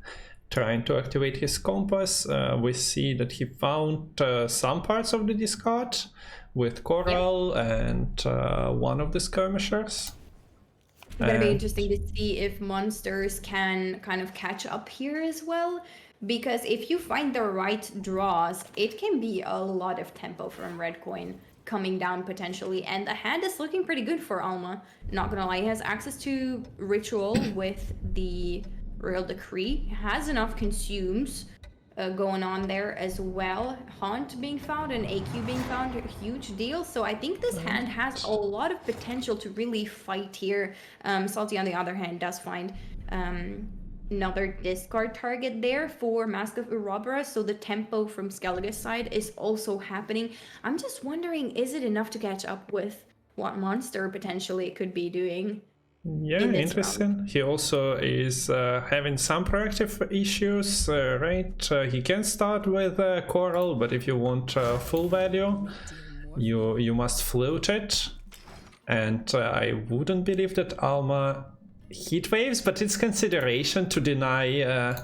Trying to activate his compass. We see that he found some parts of the discard with Coral and one of the skirmishers. It's gonna be interesting to see if monsters can kind of catch up here as well, because if you find the right draws, it can be a lot of tempo from red coin coming down potentially, and the hand is looking pretty good for Alma. Not gonna lie, he has access to ritual with the Royal Decree, has enough consumes going on there as well. Haunt being found and AQ being found, a huge deal. So I think this hand has a lot of potential to really fight here. Salty, on the other hand, does find another discard target there for Mask of Urobra, so the tempo from Skellige's side is also happening. I'm just wondering, is it enough to catch up with what monster potentially could be doing? Yeah, interesting. Round. He also is having some proactive issues, right? He can start with Coral, but if you want full value, you must float it. And I wouldn't believe that Alma heat waves, but it's consideration to deny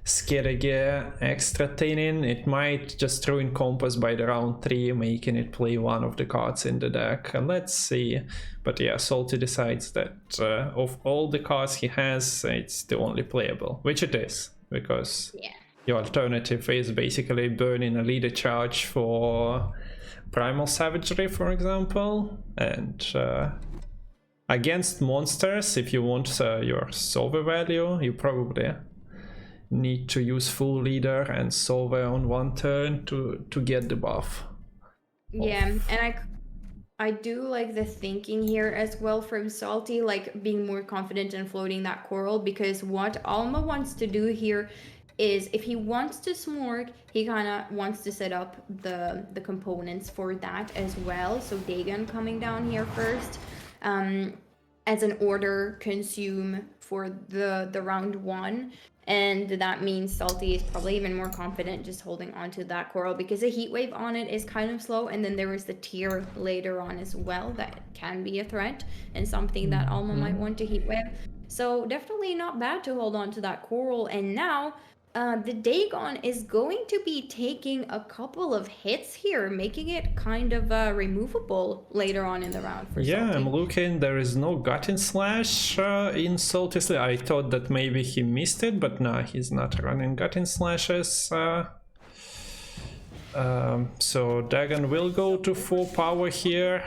Skellige extra 10 in. It might just ruin Compass by the round 3, making it play one of the cards in the deck. And let's see. But yeah, Salty decides that of all the cards he has, it's the only playable, which it is, because the alternative is basically burning a leader charge for Primal Savagery, for example, and against monsters, if you want your solver value, you probably need to use full leader and solver on one turn to get the buff. Yeah, and I do like the thinking here as well from Salty, like being more confident in floating that Coral, because what Alma wants to do here is, if he wants to smorg, he kind of wants to set up the components for that as well. So Dagon coming down here first. As an order consume for the round 1, and that means Salty is probably even more confident just holding onto that Coral, because a heat wave on it is kind of slow, and then there is the tier later on as well that can be a threat and something that Alma might want to heat wave. So definitely not bad to hold on to that Coral. And now the Dagon is going to be taking a couple of hits here, making it kind of removable later on in the round for Salty. Yeah, I'm looking, there is no Gutting Slash in Salty's. I thought that maybe he missed it, but no, he's not running Gutting Slashes. So Dagon will go to 4 power here,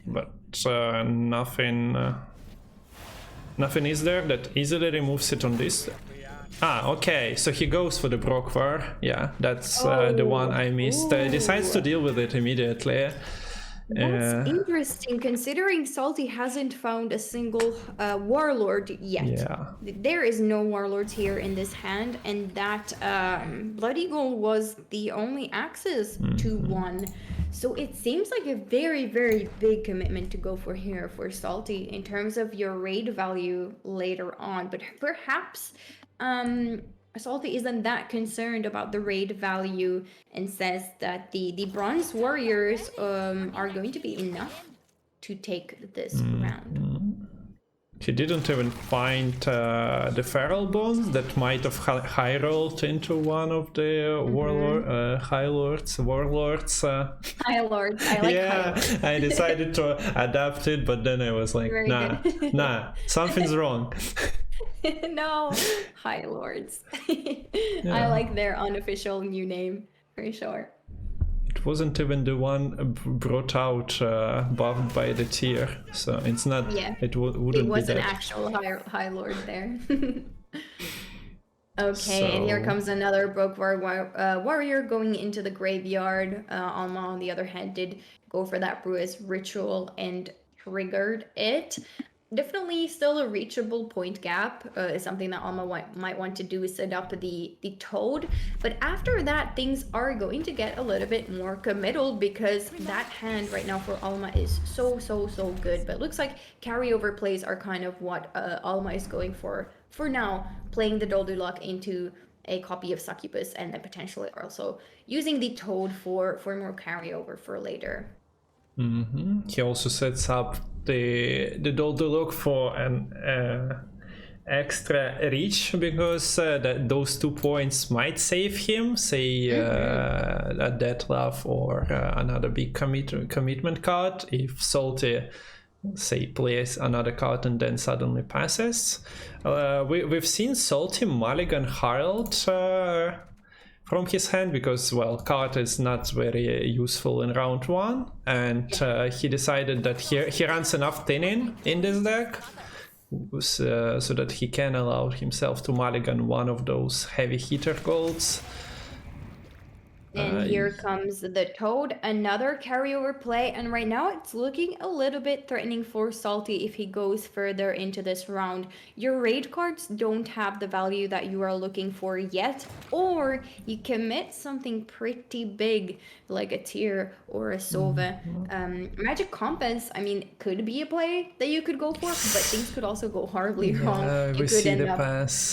but nothing is there that easily removes it on this. Ah, okay, so he goes for the Brockwar. Yeah, that's the one I missed. Decides to deal with it immediately. That's interesting, considering Salty hasn't found a single warlord yet. Yeah. There is no warlords here in this hand, and that Blood Eagle was the only access to one. So it seems like a very, very big commitment to go for here for Salty in terms of your raid value later on. But perhaps Salty isn't that concerned about the raid value and says that the bronze warriors are going to be enough to take this round. He didn't even find the feral bones that might have high rolled into one of the warlords. High Lords, I like Yeah, High Lords. I decided to adapt it, but then I was like, Very good. nah, something's wrong. No, High Lords. I like their unofficial new name for sure. It wasn't even the one brought out buffed by the tier, so it's not. Yeah, it wouldn't it was be an that. actual High Lord there. Okay, and here comes another Brockwar warrior going into the graveyard. Alma, on the other hand, did go for that Brewis ritual and triggered it. Definitely still a reachable point gap. Is something that Alma might want to do is set up the toad. But after that, things are going to get a little bit more committal because that hand right now for Alma is so good. But looks like carryover plays are kind of what Alma is going for now, playing the Doldulok into a copy of Succubus and then potentially also using the toad for more carryover for later. He also sets up the Doldulok for an extra reach because those 2 points might save him, say a Deathlove or another big commitment card if Salty, say, plays another card and then suddenly passes. We've seen Salty mulligan Harald from his hand because, well, card is not very useful in round 1, and he decided that he runs enough thinning in this deck so that he can allow himself to mulligan one of those heavy hitter golds. And here comes the toad, another carryover play, and right now it's looking a little bit threatening for Salty if he goes further into this round. Your raid cards don't have the value that you are looking for yet, or you commit something pretty big like a Tier or a Sova. Magic Compass, I mean, could be a play that you could go for, but things could also go horribly wrong. You could end up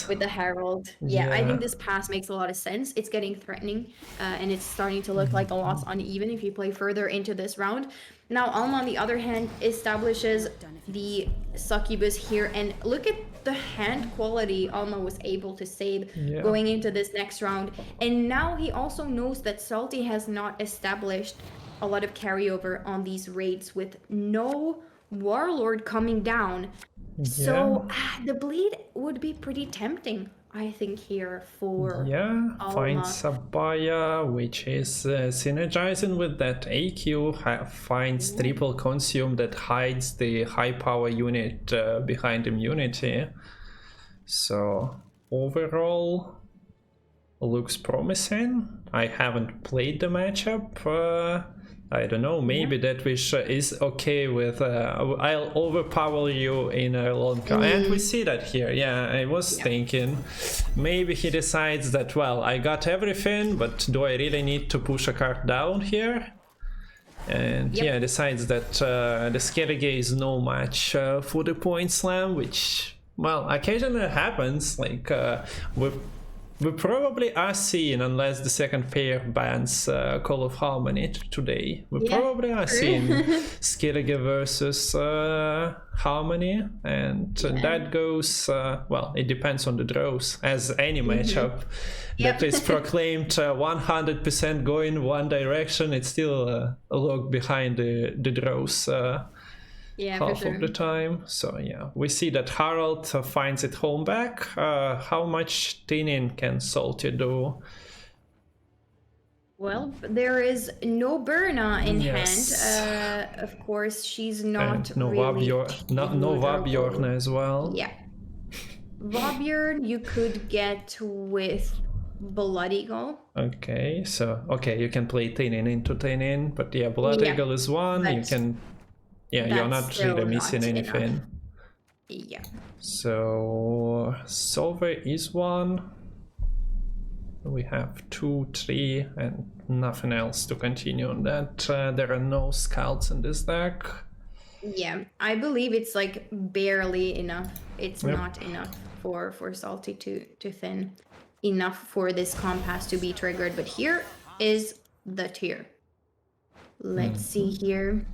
with the Herald. Yeah, I think this pass makes a lot of sense. It's getting threatening, and it's starting to look like a lot uneven if you play further into this round. Now Alma, on the other hand, establishes the Succubus here, and look at the hand quality Alma was able to save going into this next round. And now he also knows that Salty has not established a lot of carryover on these raids with no Warlord coming down. So the bleed would be pretty tempting, I think, here for Alma. Finds Sabaya, which is synergizing with that AQ, finds triple consume that hides the high power unit behind immunity. So overall looks promising. I haven't played the matchup. I don't know, maybe that wish is okay with I'll overpower you in a long time. And we see that here. I was thinking maybe he decides that, well, I got everything, but do I really need to push a card down here? And decides that the Skellige is no match for the point slam, which, well, occasionally happens. Like we probably are seeing, unless the second pair bans Call of Harmony today, we probably are seeing Skellige versus Harmony, and that goes, well, it depends on the draws, as any matchup that is proclaimed 100% going one direction, it's still a log behind the draws. Half of the time. So we see that Harald finds it home back. How much thinning can Salty do? Well, there is no Berna in Yes. hand. Of course, she's not And no really no vulnerable. Vabjorn as well. Yeah. Vabjorn you could get with Blood Eagle. Okay, so okay, you can play Tainin into Tainin, but yeah, Blood Yeah, Eagle is one. You but can, yeah, you're that's not really still missing not anything. enough. Yeah. So Solve is one. We have 2, 3, and nothing else to continue on that. There are no scouts in this deck. Yeah, I believe it's like barely enough. It's Yep. not enough for Salty to thin enough for this compass to be triggered. But here is the tier. Let's see here.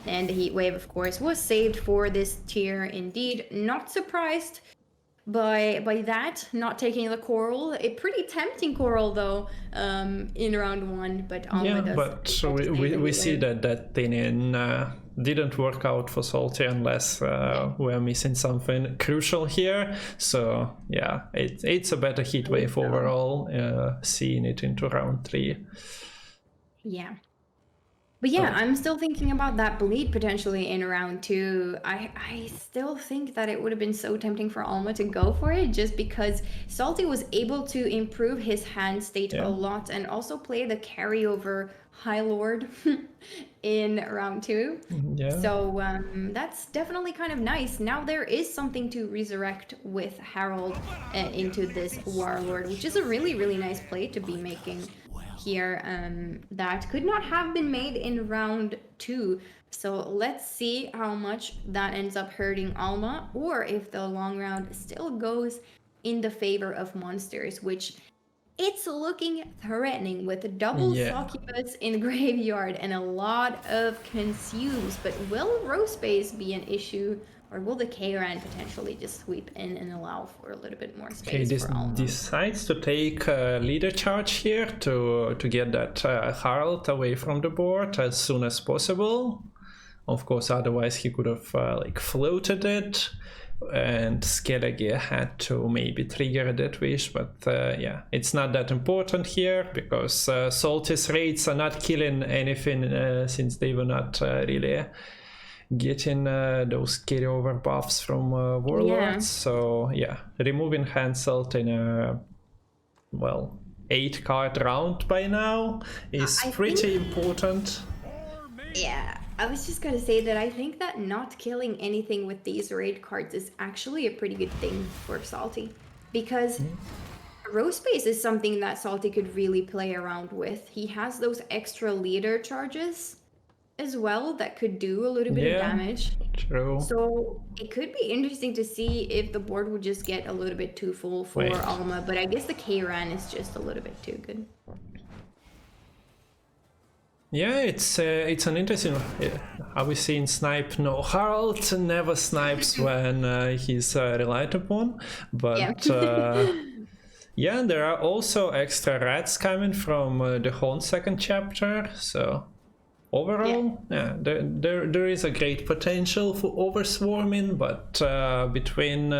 And the heat wave, of course, was saved for this tier indeed. Not surprised by that, not taking the coral. A pretty tempting coral though, in round 1, but Alma Yeah, does. but we see that Tainin didn't work out for Salty unless we're missing something crucial here. So yeah, it's a better heat wave overall, seeing it into round 3. Yeah. But yeah, I'm still thinking about that bleed potentially in round 2. I still think that it would have been so tempting for Alma to go for it just because Salty was able to improve his hand state a lot and also play the carryover High Lord in round 2. Yeah. So that's definitely kind of nice. Now there is something to resurrect with Harold into this Warlord, which is a really, really nice play to be making here, that could not have been made in round 2. So let's see how much that ends up hurting Alma, or if the long round still goes in the favor of monsters, which it's looking threatening with double succubus in graveyard and a lot of consumes. But will row space be an issue? Or will the Kairan potentially just sweep in and allow for a little bit more space? Okay, this for Alma? decides to take leader charge here to get that Harald away from the board as soon as possible. Of course, otherwise he could have like floated it, and Skellige had to maybe trigger that wish, but yeah, it's not that important here because Salty's raids are not killing anything since they were not really getting those carryover buffs from Warlords. So yeah, removing Hansel in a, well, 8-card round by now is pretty important. Yeah, I was just gonna say that I think that not killing anything with these raid cards is actually a pretty good thing for Salty, because row space is something that Salty could really play around with. He has those extra leader charges as well that could do a little bit of damage. True. So it could be interesting to see if the board would just get a little bit too full for Alma, but I guess the Kairan is just a little bit too good. Yeah, it's an interesting. Are we seeing snipe? No, Harald never snipes when he's relied upon, but yeah, there are also extra rats coming from the whole second chapter. So overall, yeah, there is a great potential for overswarming, but between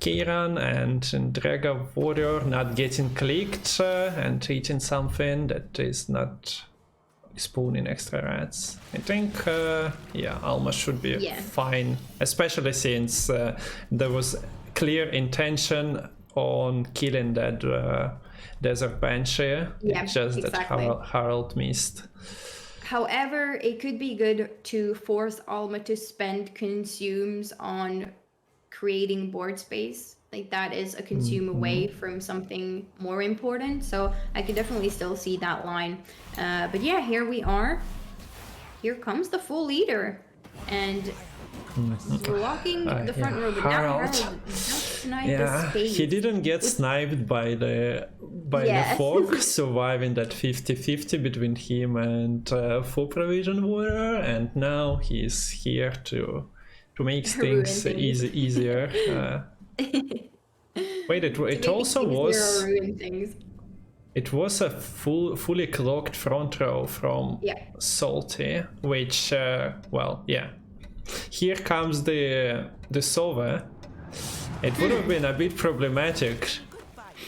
Kairan and Draga Warrior not getting clicked and eating something that is not spawning extra rats, I think yeah, Alma should be fine, especially since there was clear intention on killing that Desert Banshee. It's just that Harold missed. However, it could be good to force Alma to spend consumes on creating board space. Like that is a consume away from something more important. So I could definitely still see that line. But yeah, here we are. Here comes the full leader. And blocking the front row. But now Harold just sniped the space. He didn't get sniped by the fog, surviving that 50-50 between him and full provision warrior. And now he's here to make things easier. Wait, it also was. It was a fully clocked front row from Salty, which well, yeah. Here comes the Sova. It would have been a bit problematic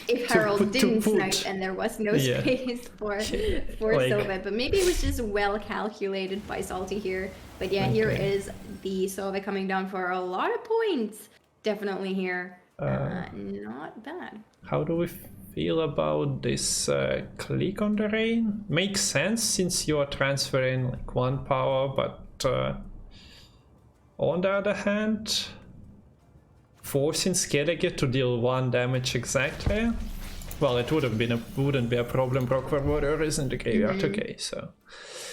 if Harold didn't snipe and there was no space for Sova, but maybe it was just well calculated by Salty here. But yeah, here is the Sova coming down for a lot of points. Definitely here. Not bad. How do we feel about this click on the rain? Makes sense since you are transferring like 1 power, but on the other hand, forcing Skellige to deal 1 damage exactly. Well, it wouldn't be a problem. Brockford Warrior is in the graveyard, okay, so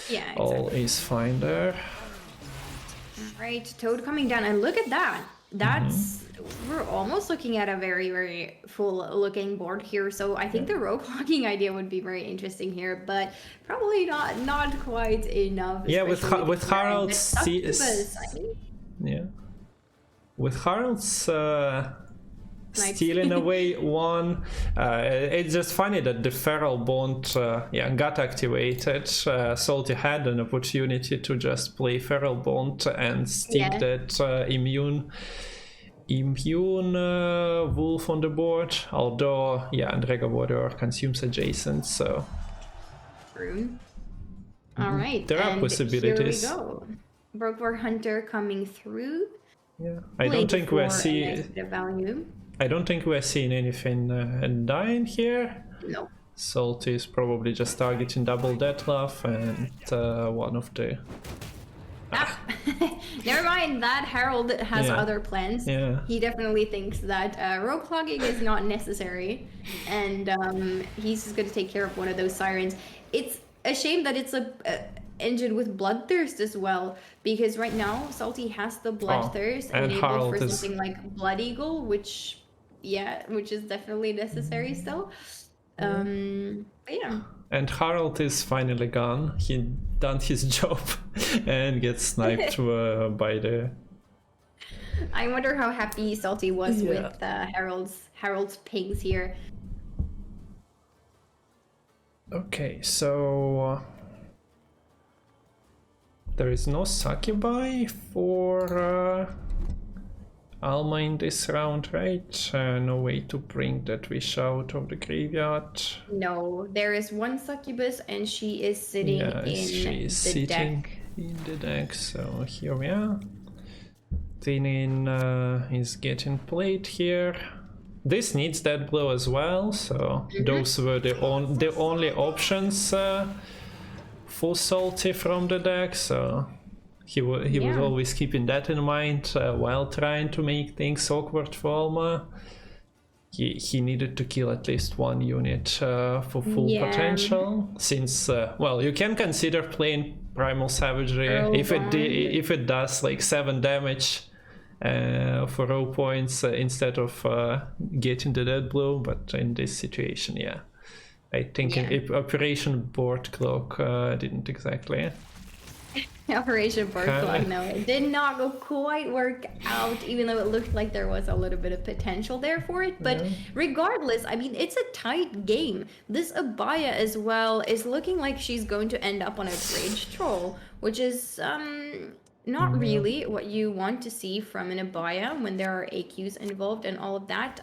yeah, exactly. All is fine there. Right, Toad coming down, and look at that. That's we're almost looking at a very, very full looking board here. So I think the rogue logging idea would be very interesting here, but probably not quite enough. Yeah, with Harold's with Harold's stealing away 1, it's just funny that the Feral Bond got activated. Salty had an opportunity to just play Feral Bond and stick that immune wolf on the board, although Dragon Warrior consumes adjacent, so all right, there are possibilities. Here we go. Brokework Hunter coming through. I don't think we're seeing anything dying here. No. Salty is probably just targeting double Deathloaf and one of the never mind that Harold has other plans. He definitely thinks that rogue clogging is not necessary, and he's just going to take care of one of those sirens. It's a shame that it's a engine with Bloodthirst as well, because right now Salty has the Bloodthirst enabled for something like Blood Eagle, which is definitely necessary still. But yeah. And Harold is finally gone. He done his job and gets sniped by the... I wonder how happy Salty was with Harold's pings here. Okay, so there is no Succubi for Alma in this round, right? No way to bring that wish out of the graveyard. No, there is 1 Succubus and she is sitting in the deck. So here we are. Tinin is getting played here. This needs that blow as well, so those were the only options for Salty from the deck, so he was always keeping that in mind while trying to make things awkward for Alma. He needed to kill at least 1 unit for full potential, since well, you can consider playing Primal Savagery if it does like 7 damage for 0 points instead of getting the dead blow, but in this situation, I think Operation Board Clock didn't exactly. Operation Board Clock, no, it did not go quite work out, even though it looked like there was a little bit of potential there for it. But regardless, I mean, it's a tight game. This Abaya as well is looking like she's going to end up on a Bridge Troll, which is not really what you want to see from an Abaya when there are AQs involved and all of that.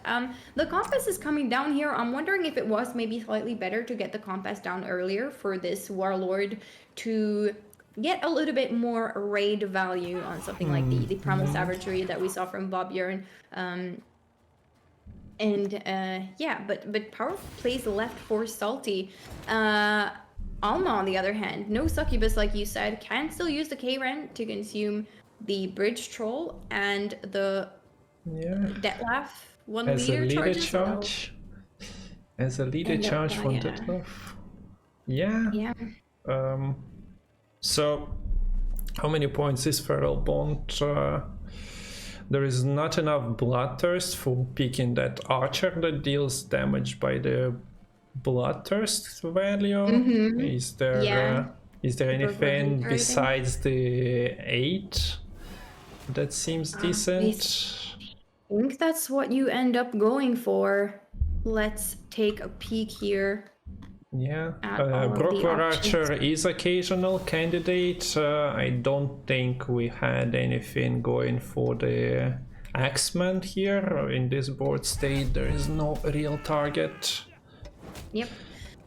The Compass is coming down here. I'm wondering if it was maybe slightly better to get the Compass down earlier for this Warlord to get a little bit more raid value on something like the Primal Savagery that we saw from Bob Bjorn. But powerful plays left for Salty. Alma, on the other hand, no Succubus, like you said, can still use the K-Ren to consume the Bridge Troll and the Deathloaf 1 leader charge. As a leader charge from Deathloaf. So, how many points is Feral Bond? There is not enough Bloodthirst for picking that Archer that deals damage by the Bloodthirst value. Is there anything besides the 8 that seems decent? I think that's what you end up going for. Let's take a peek here. Brockford Archer is occasional candidate. I don't think we had anything going for the Axeman here in this board state. There is no real target. Yep.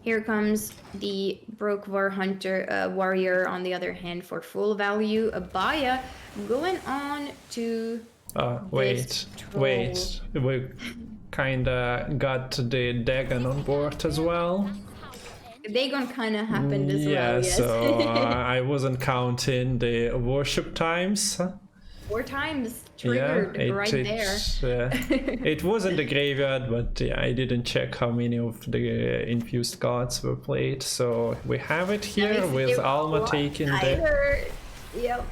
Here comes the Broke War Hunter Warrior on the other hand for full value. Abaya going on to wait, we kinda got the Dagon on board as well. Dagon kinda happened as well, yes. So I wasn't counting the worship times. 4 times triggered there. It was in the graveyard, but I didn't check how many of the infused gods were played. So we have it here with Alma taking the... Yep.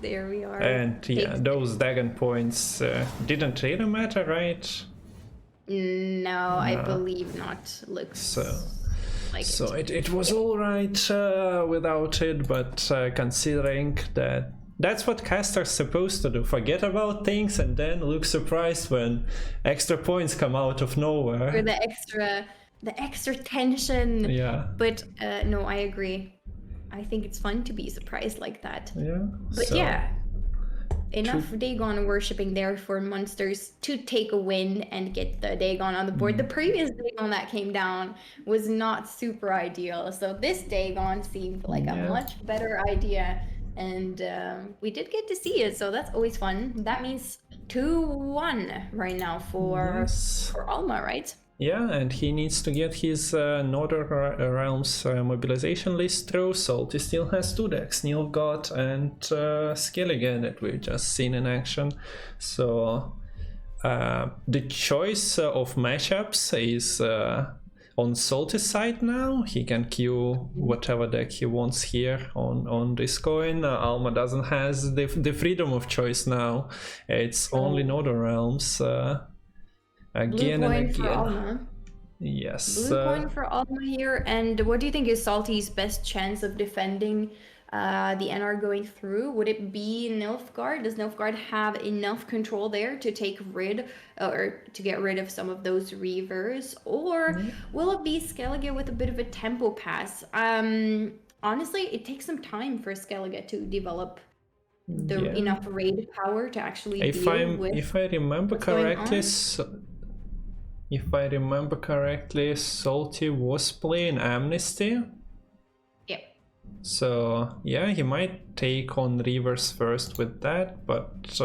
There we are. And yeah, those Dagon points didn't really matter, right? No, I believe not. Looks so it was alright without it, but considering that that's what caster's supposed to do, forget about things and then look surprised when extra points come out of nowhere. For the extra tension. Yeah. But no, I agree. I think it's fun to be surprised like that. Yeah. But yeah, enough Dagon worshipping there for monsters to take a win and get the Dagon on the board. The previous Dagon that came down was not super ideal, so this Dagon seemed like a much better idea. And we did get to see it, so that's always fun. That means 2-1 right now for Alma, right? Yeah, and he needs to get his Northern Realms mobilization list through. Salty still has 2 decks, Nilfgaard and Skellige that we've just seen in action. So the choice of matchups is on Salty's side now. He can queue whatever deck he wants here on this coin. Alma doesn't has the freedom of choice now. It's only Northern Realms. Again and again. For Alma. Yes. Blue coin for Alma here. And what do you think is Salty's best chance of defending the NR going through? Would it be Nilfgaard? Does Nilfgaard have enough control there to take rid or to get rid of some of those Reavers? Or will it be Skellige with a bit of a tempo pass? Honestly, it takes some time for Skellige to develop enough raid power to actually deal with. If I remember correctly, Salty was playing Amnesty. Yep. So yeah, he might take on Reavers first with that, but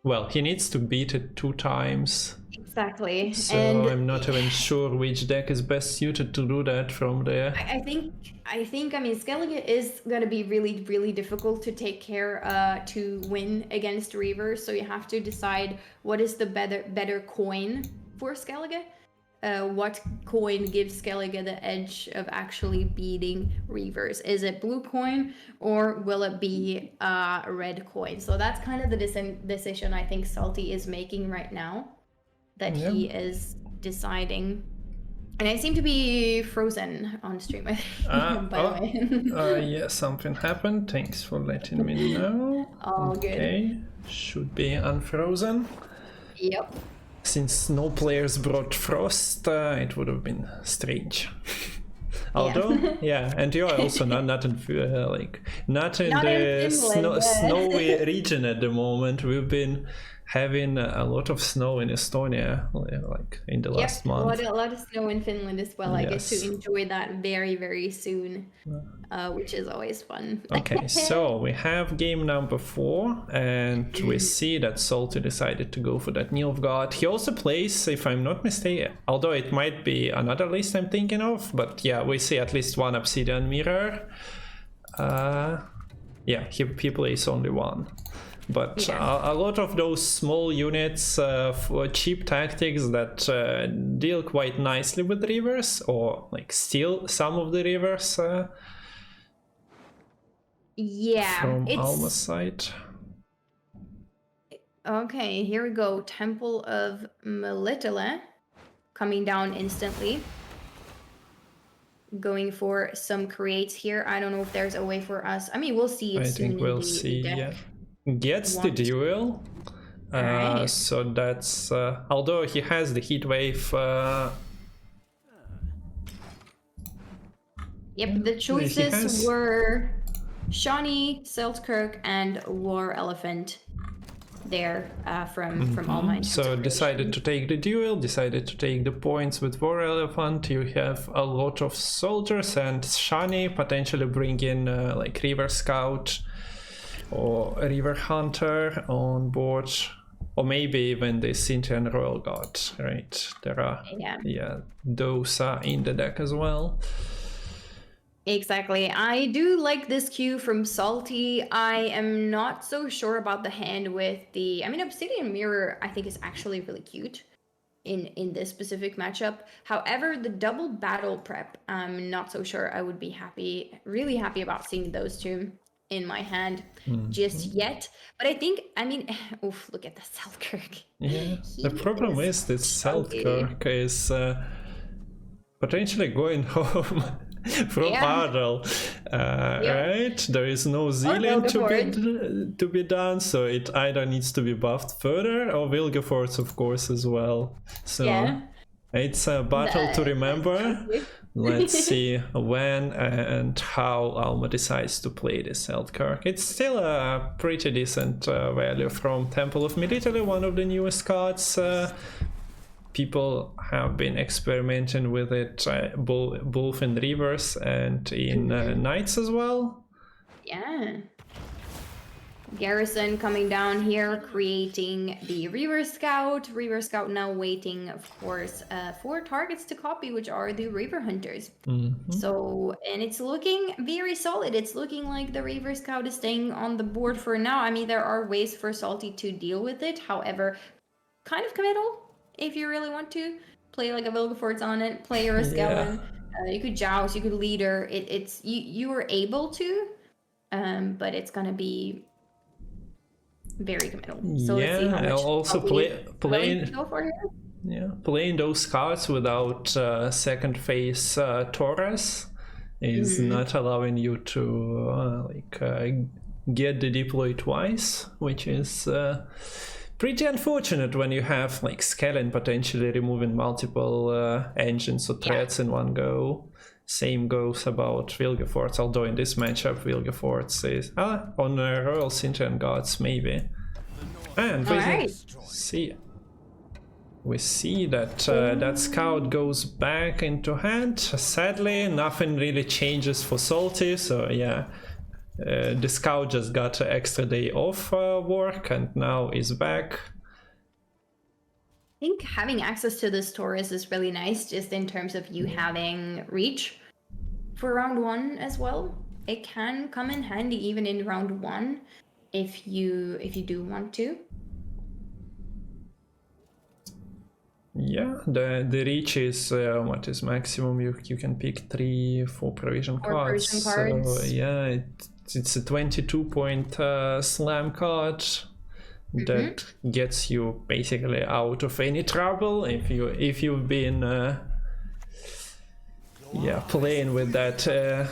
well, he needs to beat it 2 times. Exactly. So and I'm not even sure which deck is best suited to do that from there. I mean, Skellige is going to be really, really difficult to take care to win against Reavers. So you have to decide what is the better coin for Skellige. What coin gives Skellige the edge of actually beating Reavers? Is it blue coin or will it be red coin? So that's kind of the decision I think Salty is making right now. That he is deciding. And I seem to be frozen on stream, by the way. Yeah, something happened. Thanks for letting me know. All good. Should be unfrozen. Yep. Since no players brought frost, it would have been strange. Although, and you are also not in the snowy region at the moment. We've been having a lot of snow in Estonia, like in the last month. A lot of snow in Finland as well. I get to enjoy that very, very soon, which is always fun. Okay, so we have game number 4, and we see that Salty decided to go for that Nilfgaard. He also plays, if I'm not mistaken, although it might be another list I'm thinking of, but yeah, we see at least 1 Obsidian Mirror. Yeah, he plays only 1. But a lot of those small units for cheap tactics that deal quite nicely with Reavers, or like steal some of the Reavers from Alma's side. Okay, here we go. Temple of Melitele coming down instantly. Going for some creates here. I don't know if there's a way for us. I mean, we'll see it soon. I think we'll see, Gets the duel. So that's... although he has the heat wave... Yep, the choices were Shawnee, Seltkirk, and War Elephant. there from Alma. So decided to take the duel, decided to take the points with War Elephant. You have a lot of soldiers and Shani potentially bring in like River Scout or River Hunter on board, or maybe even the Cynthian Royal Guard, right? There are, those are in the deck as well. Exactly. I do like this queue from Salty. I am not so sure about the hand with the... I mean, Obsidian Mirror, I think, is actually really cute in this specific matchup. However, the double battle prep, I'm not so sure I would be really happy about seeing those two in my hand just yet. But I think, I mean, oof, look at the Selkirk. Yeah, the problem is this Selkirk is potentially going home from Ardell, right? There is no Zealand to be done, so it either needs to be buffed further, or Vilgefortz, of course, as well. So it's a battle to remember. Let's see when and how Alma decides to play this Selkirk. It's still a pretty decent value from Temple of Mid-Italy, one of the newest cards. People have been experimenting with it both in Rivers and in Knights as well. Yeah. Garrison coming down here, creating the Reaver Scout. Reaver Scout now waiting, of course, for targets to copy, which are the Reaver Hunters. So, and it's looking very solid. It's looking like the Reaver Scout is staying on the board for now. I mean, there are ways for Salty to deal with it. However, kind of committal if you really want to. Play like a Vilgefortz on it, play your Skellen. You could Joust, you could Leader. It's you are able to, but it's gonna be very committal. So let's see how much also playing those cards without second phase Taurus is not allowing you to get the deploy twice, which is pretty unfortunate when you have like Skellen potentially removing multiple engines or threats in one go. Same goes about Vilgefortz, although in this matchup Vilgefortz is on Royal Cynthian Guards maybe. And we see that that Scout goes back into hand. Sadly, nothing really changes for Salty, so the Scout just got an extra day off work and now is back. I think having access to this Taurus is really nice, just in terms of you having reach for round 1 as well. It can come in handy even in round 1 if you do want to. Yeah, the reach is what is maximum? You can pick 3-4 provision cards. So yeah, it's a 22-point slam card that gets you basically out of any trouble if you've been playing with that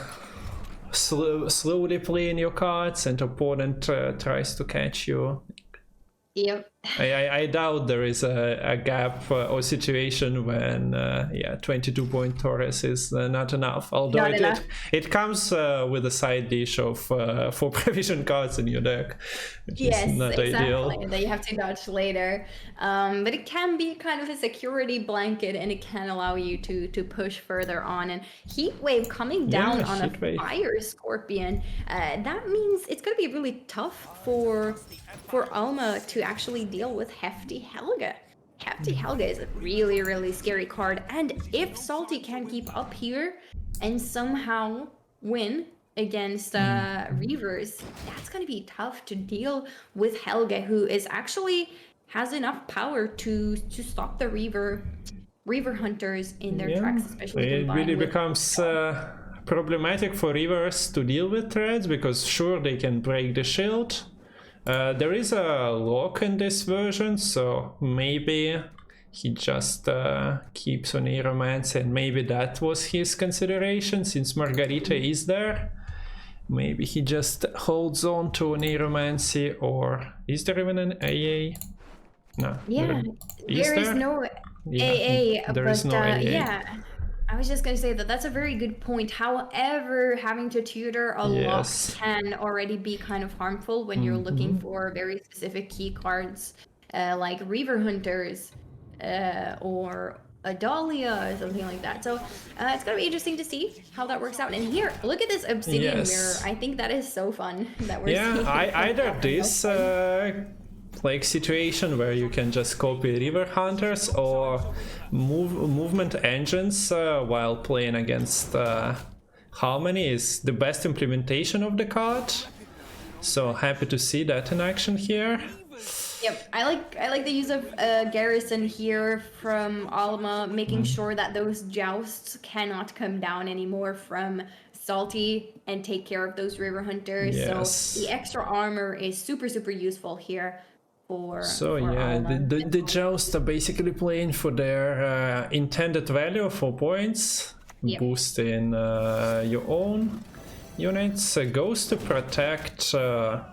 slowly playing your cards and opponent tries to catch you. Yep. I doubt there is a gap or situation when 22-point Taurus is not enough, although it comes with a side dish of 4 provision cards in your deck, which is not ideal. That you have to dodge later, but it can be kind of a security blanket and it can allow you to push further on. And Heatwave coming down on a Fire Scorpion, that means it's going to be really tough for Alma to actually deal with Hefty Helga. Hefty Helga is a really, really scary card, and if Salty can keep up here and somehow win against Reavers, that's going to be tough to deal with Helga, who is actually has enough power to stop the Reaver Hunters in their tracks, especially it really becomes problematic for Reavers to deal with threats, because sure, they can break the shield. There is a lock in this version, so maybe he just keeps on Aeromancy, and maybe that was his consideration since Margarita is there. Maybe he just holds on to an Aeromancy, or is there even an AA? No. Yeah, there is no AA, there is no AA. I was just gonna say that that's a very good point. However, having to tutor a lock Yes. can already be kind of harmful when you're looking for very specific key cards, like Reaver Hunters, or a Dahlia or something like that. So it's gonna be interesting to see how that works out. And here, look at this obsidian mirror. I think that is so fun that we're seeing. Either this like situation where you can just copy river hunters or movement engines while playing against Harmony is the best implementation of the card. So happy to see that in action here. Yep, I like the use of Garrison here from Alma, making sure that those jousts cannot come down anymore from Salty and take care of those river hunters. Yes. So the extra armor is super useful here for yeah, Alma. the jousts are basically playing for their intended value of 4 points, boosting your own units. Goes to protect a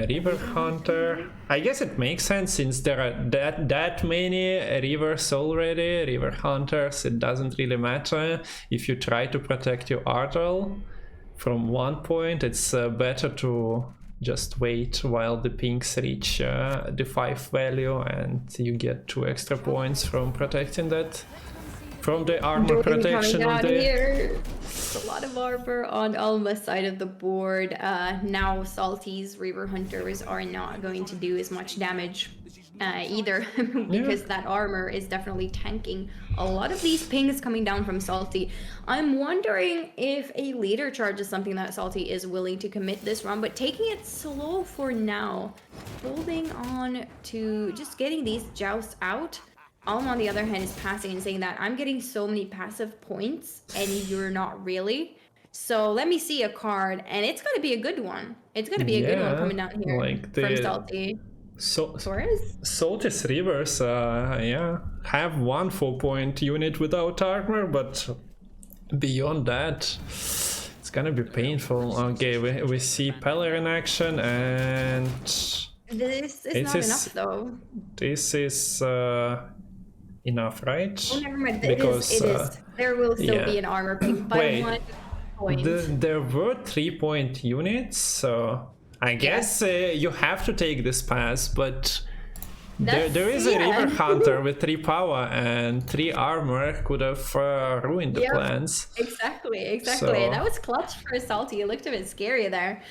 river hunter. I guess it makes sense since there are that many rivers already, river hunters. It doesn't really matter if you try to protect your Ardal from 1 point. It's better to just wait while the pinks reach the 5 value and you get 2 extra points from protecting that. From the armor protection of the... Here. A lot of armor on Alma's side of the board. Now Salty's River Hunters are not going to do as much damage either because that armor is definitely tanking a lot of these pings coming down from Salty. I'm wondering if a leader charge is something that Salty is willing to commit this run, but taking it slow for now, holding on to just getting these jousts out. Alma, on the other hand, is passing and saying that I'm getting so many passive points and you're not really. So let me see a card, and it's going to be a good one. It's going to be a good one coming down here like from Salty. Salty's Rivers, have one 4-point unit without armor, but beyond that, it's going to be painful. Okay, we see Peller in action, and... This is not enough, though. This is... enough, right? Oh, never mind. It is. There will still be an armor ping by 1 point. There were 3-point units, so I guess you have to take this pass, but there is a river hunter with 3 power and 3 armor could have ruined the plans. Exactly. So, that was clutch for Salty. It looked a bit scary there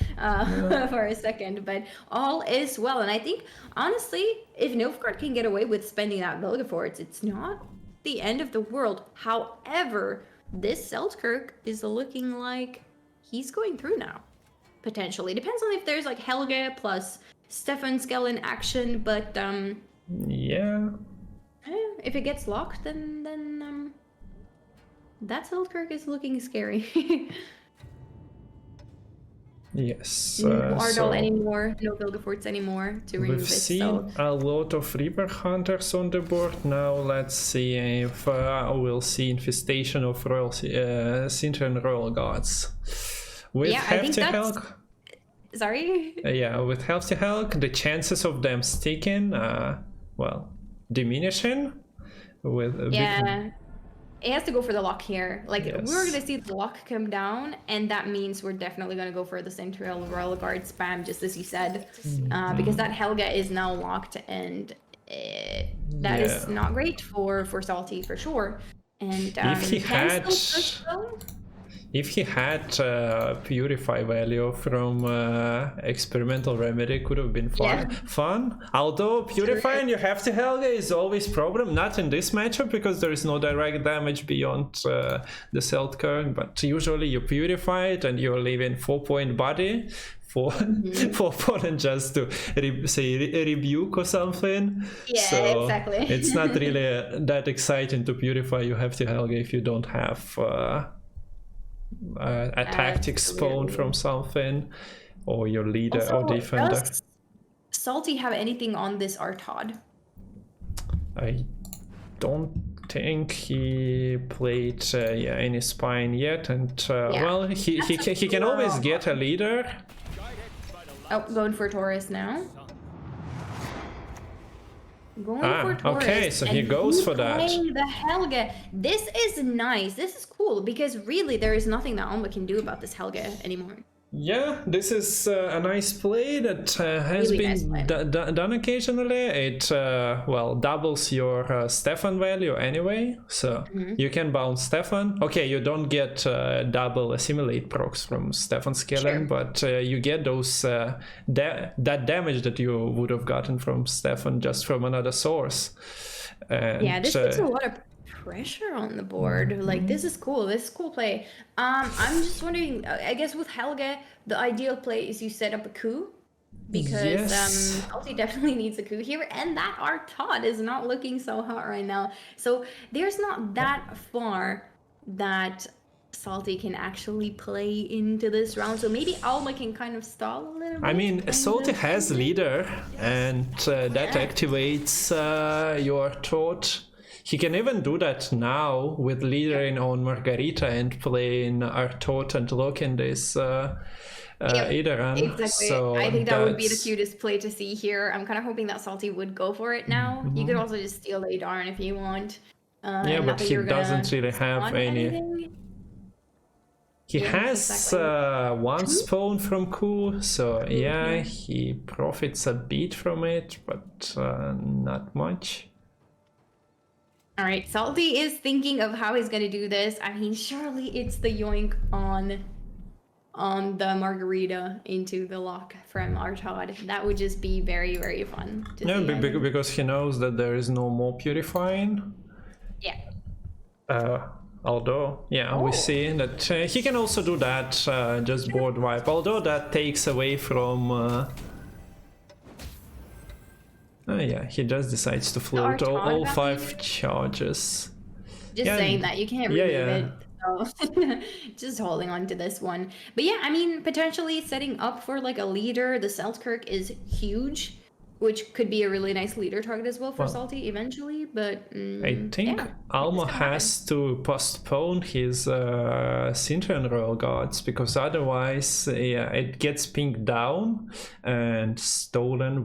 for a second, but all is well. And I think, honestly, if Nilfgaard can get away with spending that Vilgefortz, it's not the end of the world. However, this Seltkirk is looking like he's going through now, potentially. Depends on if there's like Helge plus Stefan Skell in action, but if it gets locked, then that Seltkirk is looking scary. Yes. No Ardal anymore, no Vilgefortz anymore to remove it. We've seen a lot of Reaper Hunters on the board. Now let's see if we'll see Infestation of Royal Sintra Royal Guards. With Hefty Helk. Sorry? With Hefty Helk, the chances of them sticking, diminishing. It has to go for the lock here. Like, we're going to see the lock come down, and that means we're definitely going to go for the Central Royal Guard spam, just as you said, because that Helga is now locked, and that is not great for Salty, for sure. And if he had Purify value from Experimental Remedy, could have been fun. Although Purifying your Hefty Helga is always problem, not in this matchup because there is no direct damage beyond the Seltkirk, but usually you Purify it and you're leaving 4-point body for opponent just to rebuke or something. So exactly. It's not really that exciting to Purify your Hefty Helga if you don't have... a tactic spawn from something, or your leader or defender. Does Salty have anything on this Artod? I don't think he played any spine yet, and he can always get a leader. Oh, going for Taurus now. Going for Taurus. Okay, so he goes for that. Playing the Helge. This is nice. This is cool because really there is nothing that Alma can do about this Helge anymore. Yeah, this is a nice play that has Really been nice done occasionally. It well, doubles your Stefan value anyway, so you can bounce Stefan. Okay, you don't get double assimilate procs from Stefan Skellen, but you get those that damage that you would have gotten from Stefan just from another source. And, yeah, this puts a lot of pressure on the board. Like, this is cool. This is cool play. I'm just wondering, I guess with Helge, the ideal play is you set up a coup because Salty definitely needs a coup here, and that our Todd is not looking so hot right now. So there's not that far that Salty can actually play into this round. So maybe Alma can kind of stall a little bit. I mean, Salty has leader, and that activates your Todd. He can even do that now with leader in on Margarita and play in Artot and lock in this Idaran. Exactly. So I think that would be the cutest play to see here. I'm kind of hoping that Salty would go for it now. You could also just steal Adarn if you want. Yeah, but he doesn't really have any. He has one spawn from Ku, so yeah, he profits a bit from it, but not much. All right, Salty is thinking of how he's gonna do this. I mean, surely it's the yoink on the Margarita into the lock from Artod. That would just be very, very fun to see. Because he knows that there is no more purifying. Yeah. Although, we see that he can also do that, just board wipe. Although that takes away from... yeah, he just decides to float all 5 charges. Just saying that, you can't remove it. So just holding on to this one. But yeah, I mean, potentially setting up for like a leader. The Seltkirk is huge, which could be a really nice leader target as well for Salty eventually. But I think Alma has to postpone his Synchron Royal Guards, because otherwise it gets pinged down and stolen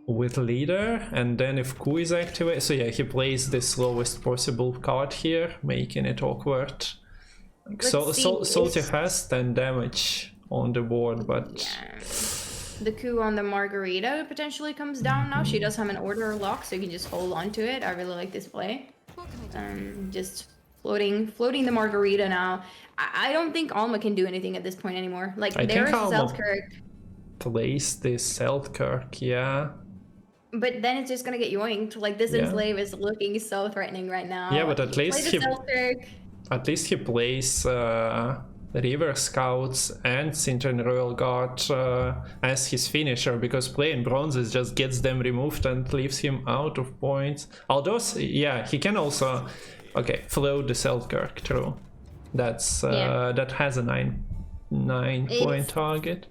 with leader, and then if Ku is activated, so he plays the slowest possible card here, making it awkward. Salty has 10 damage on the board, but the Ku on the Margarita potentially comes down now. She does have an order lock, so you can just hold on to it. I really like this play. Just floating the Margarita now. I don't think Alma can do anything at this point anymore. Like, there's Seltkirk. Plays this Seltkirk, but then it's just gonna get yoinked. Like, this Enslave is looking so threatening right now. Yeah, but at least he plays River Scouts and Synchron Royal Guard as his finisher, because playing bronzes just gets them removed and leaves him out of points. Although, he can also float the Seltkirk through. That's that has a 9 point target.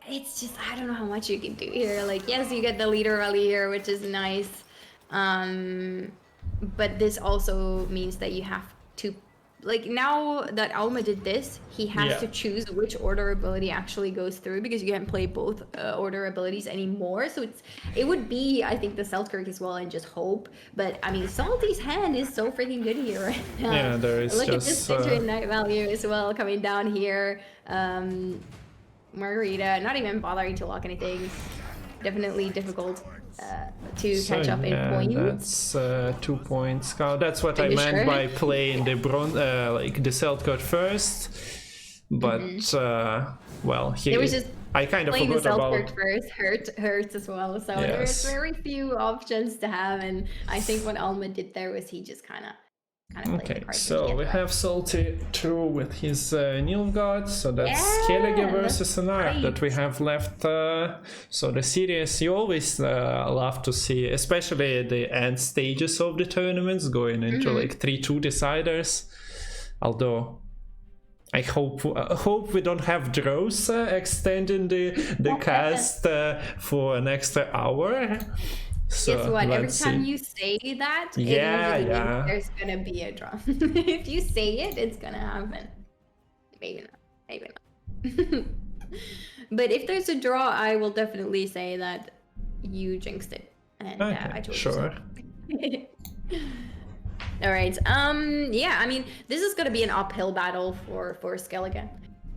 It's just, I don't know how much you can do here. Like, yes, you get the leader rally here, which is nice. But this also means that you have to, like, now that Alma did this, he has to choose which order ability actually goes through, because you can't play both order abilities anymore. So it would be, I think, the Seltkirk as well, and just hope. But I mean, Salty's hand is so freaking good here right now. Yeah, there is. Look at this Synchron Knight value as well coming down here. Margarita, not even bothering to lock anything. Definitely difficult to catch up in points. That's 2 points. That's what I meant by playing the the Seltkirk first. But I kind of forgot about the Seltkirk first. Hurts as well. So there's very few options to have, and I think what Alma did there was he just kind of okay, so we have Salty through with his Nilfgaard, so that's Skellige versus an Ark that we have left. So the series you always love to see, especially the end stages of the tournaments, going into like 3-2 deciders. Although I hope we don't have draws extending the cast for an extra hour. So, guess what? Every time you say that, it means there's gonna be a draw. If you say it, it's gonna happen. Maybe not. But if there's a draw, I will definitely say that you jinxed it, and Okay, I told sure. you so. All right. Yeah. I mean, this is gonna be an uphill battle for Skellige,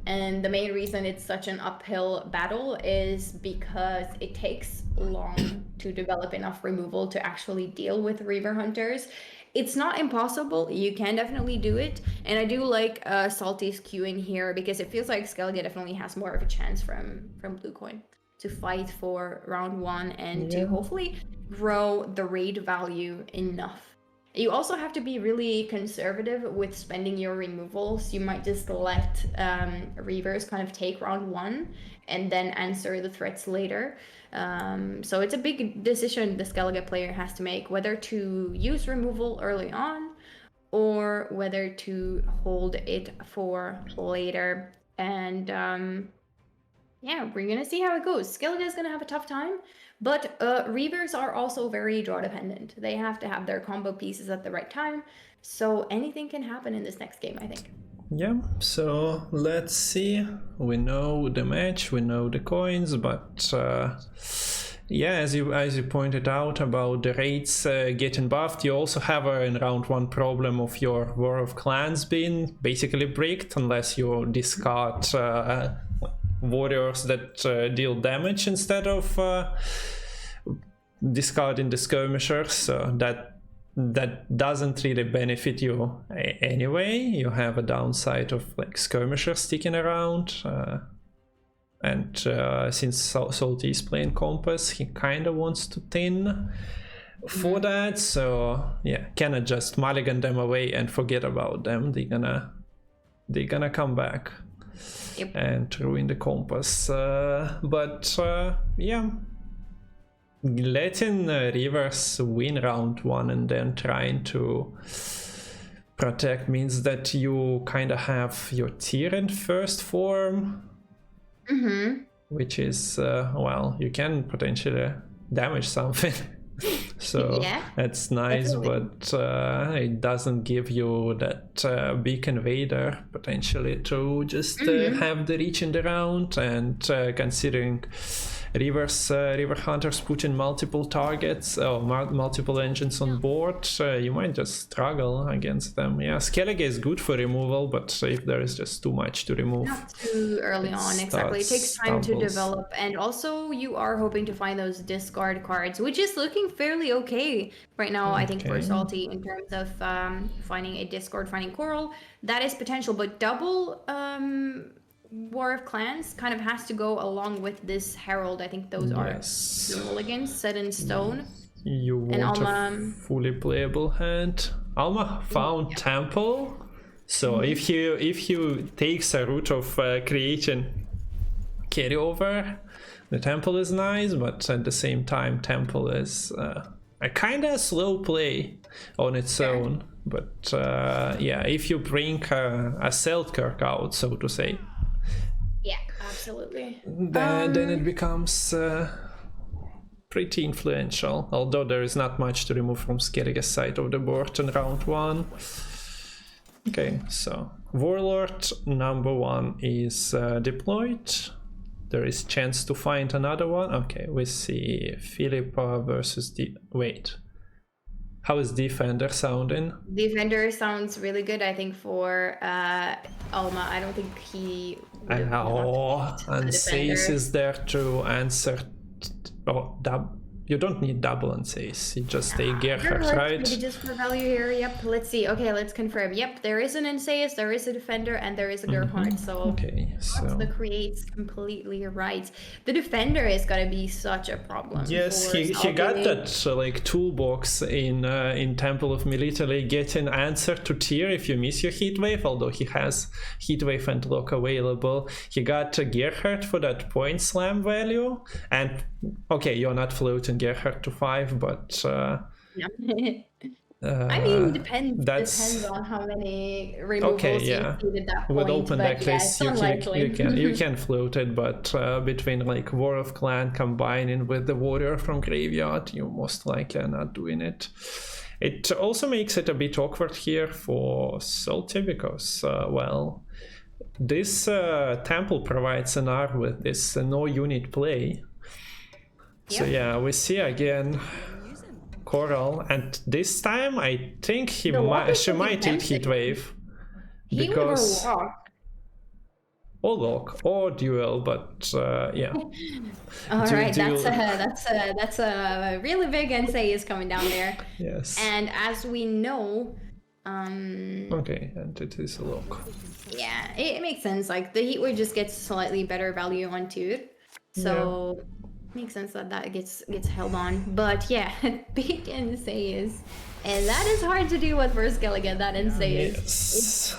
and the main reason it's such an uphill battle is because it takes long to develop enough removal to actually deal with Reaver Hunters. It's not impossible. You can definitely do it, and I do like Salty's queuing here because it feels like Skellige definitely has more of a chance from Blue Coin to fight for round 1 and to hopefully grow the raid value enough. You also have to be really conservative with spending your removals. You might just let Reavers kind of take round 1 and then answer the threats later. So it's a big decision the Skellige player has to make, whether to use removal early on or whether to hold it for later. And yeah, we're gonna see how it goes. Skellige is gonna have a tough time, but Reavers are also very draw dependent. They have to have their combo pieces at the right time, so anything can happen in this next game, I think. Yeah, so let's see. We know the match, we know the coins, but yeah, as you pointed out about the raids getting buffed, you also have in round 1 problem of your War of Clans being basically bricked unless you discard warriors that deal damage instead of discarding the skirmishers, so that doesn't really benefit you anyway. You have a downside of like skirmishers sticking around, and since Salty is playing Compass, he kind of wants to thin for that, so yeah, cannot just mulligan them away and forget about them. They're gonna come back. Yep. And ruin the Compass, but yeah, letting Reavers win round 1 and then trying to protect means that you kind of have your tier in first form, which is well, you can potentially damage something. So yeah, that's nice, definitely. but it doesn't give you that big invader potentially to just have the reach in the round, and considering River Hunters put in multiple targets or multiple engines on board, you might just struggle against them. Yeah, Skellige is good for removal, but if there is just too much to remove, not too early on, exactly. It takes time to develop, and also you are hoping to find those discard cards, which is looking fairly okay right now, I think, for Salty in terms of finding a discard, finding Coral. That is potential, but double War of Clans kind of has to go along with this Herald. I think those are the mulligans set in stone. You want a fully playable hand. Alma found Temple, so if you takes a route of creating carryover, the Temple is nice, but at the same time Temple is a kind of slow play on its own. But yeah, if you bring a Seltkirk out, so to say, yeah, absolutely, then it becomes pretty influential, although there is not much to remove from Skellige's side of the board in round 1. Okay, so Warlord number 1 is deployed. There is chance to find another one. Okay, we see Philippa versus wait. How is Defender sounding? Defender sounds really good, I think, for Alma. I don't think he would have and Sace is there to answer. You don't need double and Sace. You just take Gerhard, right? Maybe just for value here. Yep, let's see. Okay, let's confirm. Yep, there is an Ensaeus, there is a Defender, and there is a Gerhard. So okay, so the create's completely right. The Defender is gonna be such a problem. Yes, he got that like toolbox in Temple of Military. Get an answer to tier if you miss your Heatwave, although he has Heatwave and Lock available. He got Gerhard for that point slam value, and okay, you're not floating Gerhard to 5, but I mean, depends on how many removals you feed at that point. With open deck lists, you can float it, but between like War of Clan combining with the Warrior from Graveyard, you most likely are not doing it. It also makes it a bit awkward here for Salty because, well, this Temple provides an R with this no unit play. So yeah, we see again Coral, and this time I think she might hit Heat Wave. He Because would lock. or lock or duel, but yeah. All right, that's a really big NSA is coming down there. Yes. And as we know, okay, and it is a lock. Yeah, it makes sense. Like the Heat Wave just gets slightly better value onto it, so makes sense that gets held on. But yeah, big NSA is, and that is hard to do with first Gilligan. That NSA is.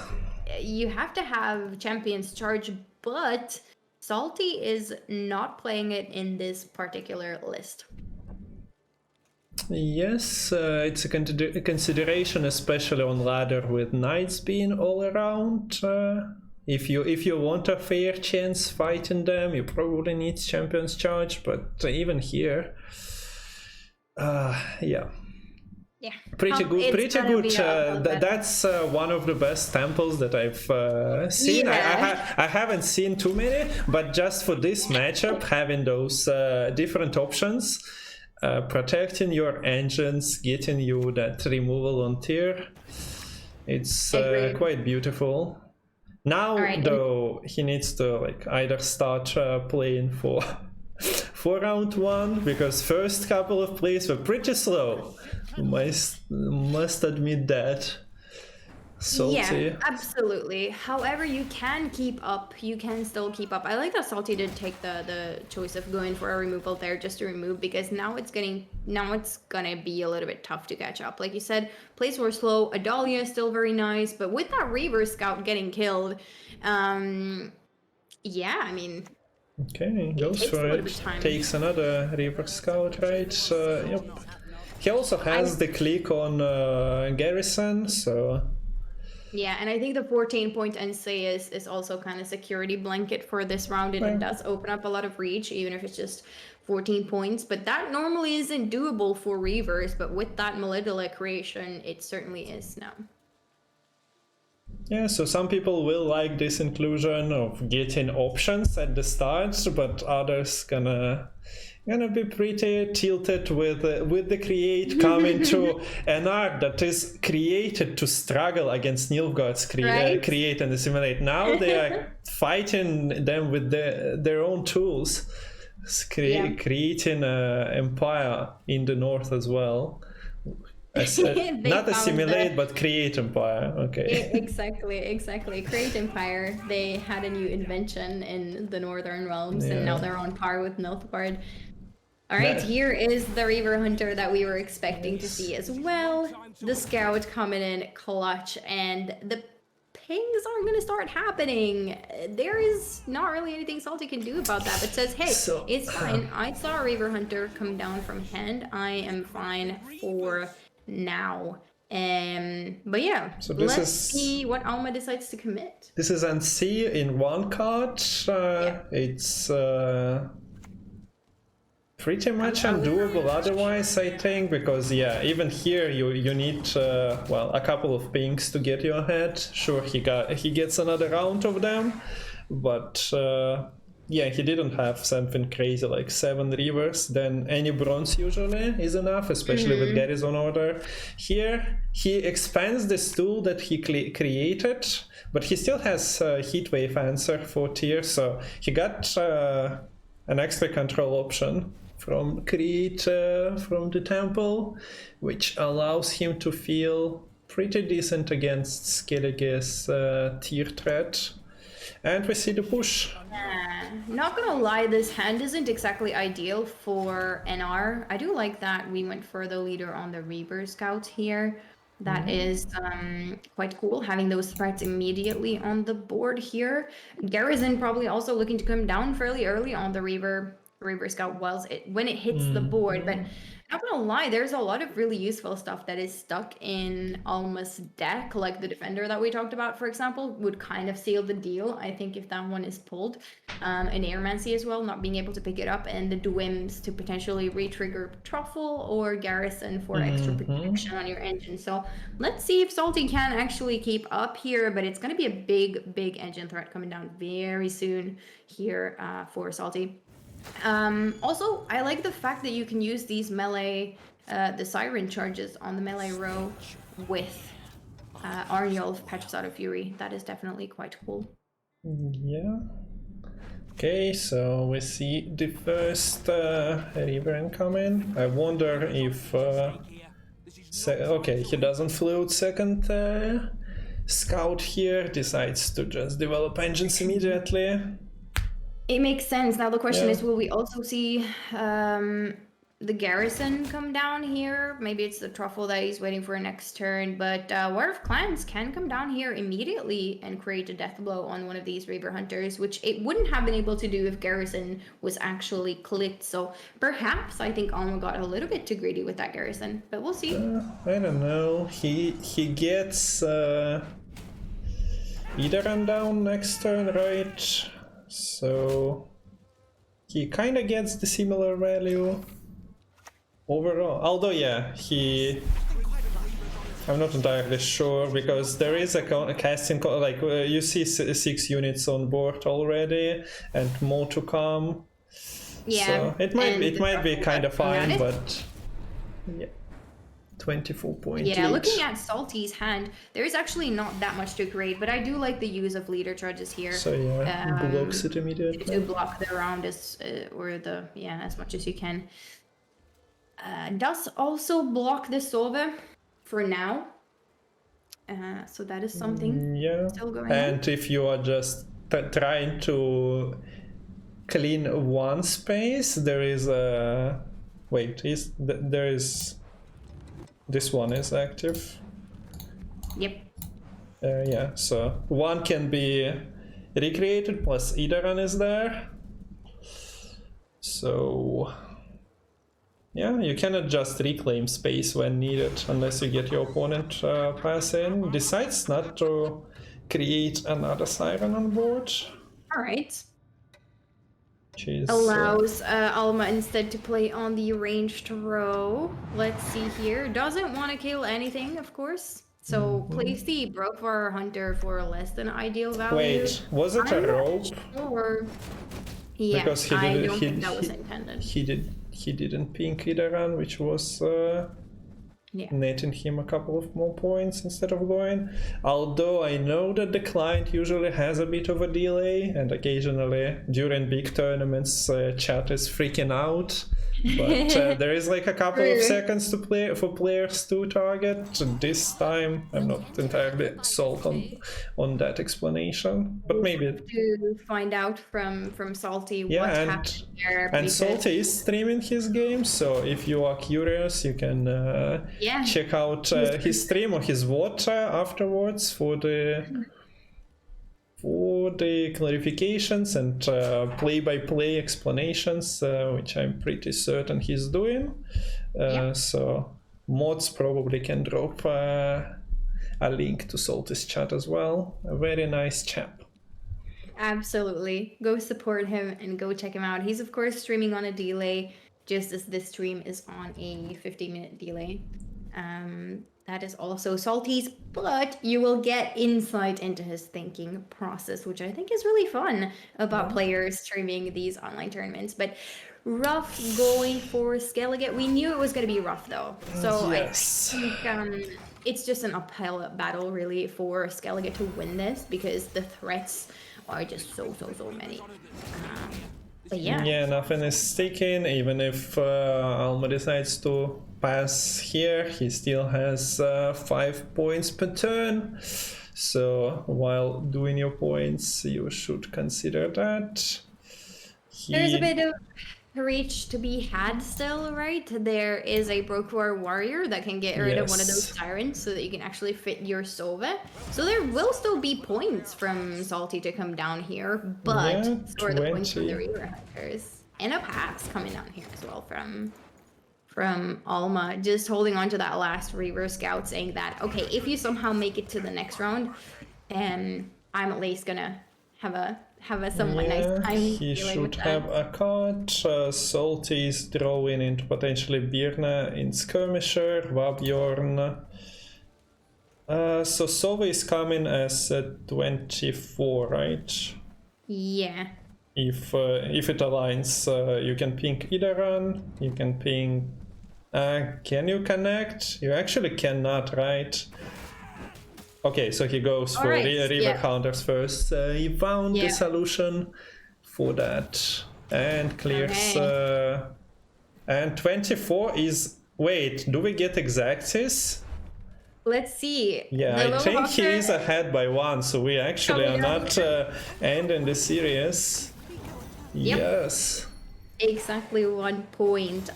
You have to have champions charge, but Salty is not playing it in this particular list. Yes, it's a consideration, especially on ladder with knights being all around. If you want a fair chance fighting them, you probably need champions charge. But even here, yeah. Yeah, pretty good. That's one of the best temples that I've seen. Yeah. I haven't seen too many, but just for this matchup, having those different options, protecting your engines, getting you that removal on tier, it's quite beautiful. Now, though, he needs to like either start playing for round one, because first couple of plays were pretty slow. Must admit that. Salty. Yeah, absolutely. However, you can keep up. You can still keep up. I like that Salty did take the choice of going for a removal there just to remove, because now it's gonna be a little bit tough to catch up. Like you said, plays were slow. Adalia is still very nice, but with that Reaver Scout getting killed, yeah, I mean. Okay, goes for it. Takes another Reaver Scout, right? Yep. He also has the click on Garrison, so... Yeah, and I think the 14-point NC is also kind of security blanket for this round. It does open up a lot of reach, even if it's just 14 points. But that normally isn't doable for Reavers, but with that Melidula creation, it certainly is now. Yeah, so some people will like this inclusion of getting options at the start, but others gonna be pretty tilted with the create coming to an arc that is created to struggle against Nilfgaard's create and assimilate. Now they are fighting them with their own tools, creating an empire in the north as well. Not assimilate, but create empire. Okay. Exactly. Create empire. They had a new invention in the northern realms, and now they're on par with Nilfgaard. All right, here is the Reaver Hunter that we were expecting to see as well. The Scout coming in clutch, and the pings are going to start happening. There is not really anything Salty can do about that, but says, hey, it's fine. I saw a Reaver Hunter come down from hand. I am fine for now. But yeah, so let's see what Alma decides to commit. This is NC in one card. It's... pretty much undoable otherwise, I think, because even here you need a couple of pings to get you ahead. Sure, he gets another round of them, but he didn't have something crazy like 7 Reavers. Then any bronze usually is enough, especially with Garrison Order. Here he expands this tool that he created, but he still has Heatwave answer for tier, so he got an extra control option from create from the temple, which allows him to feel pretty decent against Skellige's tier threat. And we see the push. Not gonna lie, this hand isn't exactly ideal for NR. I do like that we went for the leader on the Reaver Scout here. That is quite cool, having those threats immediately on the board here. Garrison probably also looking to come down fairly early on the Reaver Scout when it hits the board, but not gonna lie, there's a lot of really useful stuff that is stuck in Alma's deck, like the Defender that we talked about, for example, would kind of seal the deal, I think, if that one is pulled. And Airmancy as well, not being able to pick it up, and the Dwims to potentially re-trigger Truffle or Garrison for extra protection on your engine. So let's see if Salty can actually keep up here, but it's gonna be a big engine threat coming down very soon here for Salty. Also, I like the fact that you can use these melee, the siren charges on the melee row with Arniolf, Patches Out of Fury. That is definitely quite cool. Yeah. Okay, so we see the first Reaver coming. I wonder if... okay, he doesn't float second scout here, decides to just develop engines immediately. It makes sense. Now the question Yeah. is, will we also see the garrison come down here? Maybe it's the truffle that he's waiting for next turn, but War of Clans can come down here immediately and create a death blow on one of these Reaver Hunters, which it wouldn't have been able to do if garrison was actually clicked. So perhaps I think Alma got a little bit too greedy with that garrison, but we'll see. I don't know. He gets either run down next turn, right? So he kind of gets the similar value overall. Although, yeah, I'm not entirely sure because there is a casting, like you see 6 units on board already and more to come. Yeah, so it might be kind of fine, but yeah. 24.8. Yeah, looking at Salty's hand, there's actually not that much to create, but I do like the use of leader charges here. So yeah, blocks it immediately. To block the round as as much as you can. Does also block the Sova for now. So that is something still going on. on. If you are just trying to clean one space, there is a there is. This one is active. Yep. Yeah, so one can be recreated plus either one is there. So yeah, you cannot just reclaim space when needed unless you get your opponent pass in. Decides not to create another siren on board. All right. Allows Alma instead to play on the ranged row. Let's see here. Doesn't want to kill anything, of course. So plays the Brokvar Hunter for less than ideal value. Wait, was it a rope? Sure. Yeah, because I don't think that was intended. He didn't pink either run, which was netting him a couple of more points instead of going. Although I know that the client usually has a bit of a delay, and occasionally during big tournaments chat is freaking out. But there is like a couple of seconds to play for players to target. This time I'm not entirely sold on that explanation, but maybe to find out from Salty what happened there. And Salty is streaming his game, so if you are curious, you can check out his stream or his VOD afterwards for the clarifications and play-by-play explanations, which I'm pretty certain he's doing. So mods probably can drop a link to Salty's chat as well. A very nice chap. Absolutely. Go support him and go check him out. He's of course streaming on a delay, just as this stream is on a 50-minute delay. That is also Salty's, but you will get insight into his thinking process, which I think is really fun about players streaming these online tournaments. But rough going for Skellige. We knew it was going to be rough though, so yes. I think it's just an uphill battle really for Skellige to win this because the threats are just so many. But yeah, nothing is sticking. Even if Alma decides to pass here, he still has 5 points per turn. So while doing your points, you should consider that. There's a bit of reach to be had still, right? There is a Brokvar warrior that can get rid of one of those sirens so that you can actually fit your Sova. So there will still be points from Salty to come down here, but score the points from the Reaver Hunters. And a pass coming down here as well from Alma, just holding on to that last Reaver Scout, saying that, okay, if you somehow make it to the next round, I'm at least gonna have a somewhat nice time. He should have a card. Salty is drawing into potentially Birna in Skirmisher, Vabjorn. So Sova is coming as 24, right? Yeah. if it aligns. You can ping either run, you can ping... can you connect? You actually cannot, right? Okay, so he goes for River Hunters first. He found the solution for that and clears. And 24 is... Wait, do we get exacts? Let's see. Yeah, I think he is ahead by 1, so we actually are not ending the series. Yep. Yes. Exactly 1 point.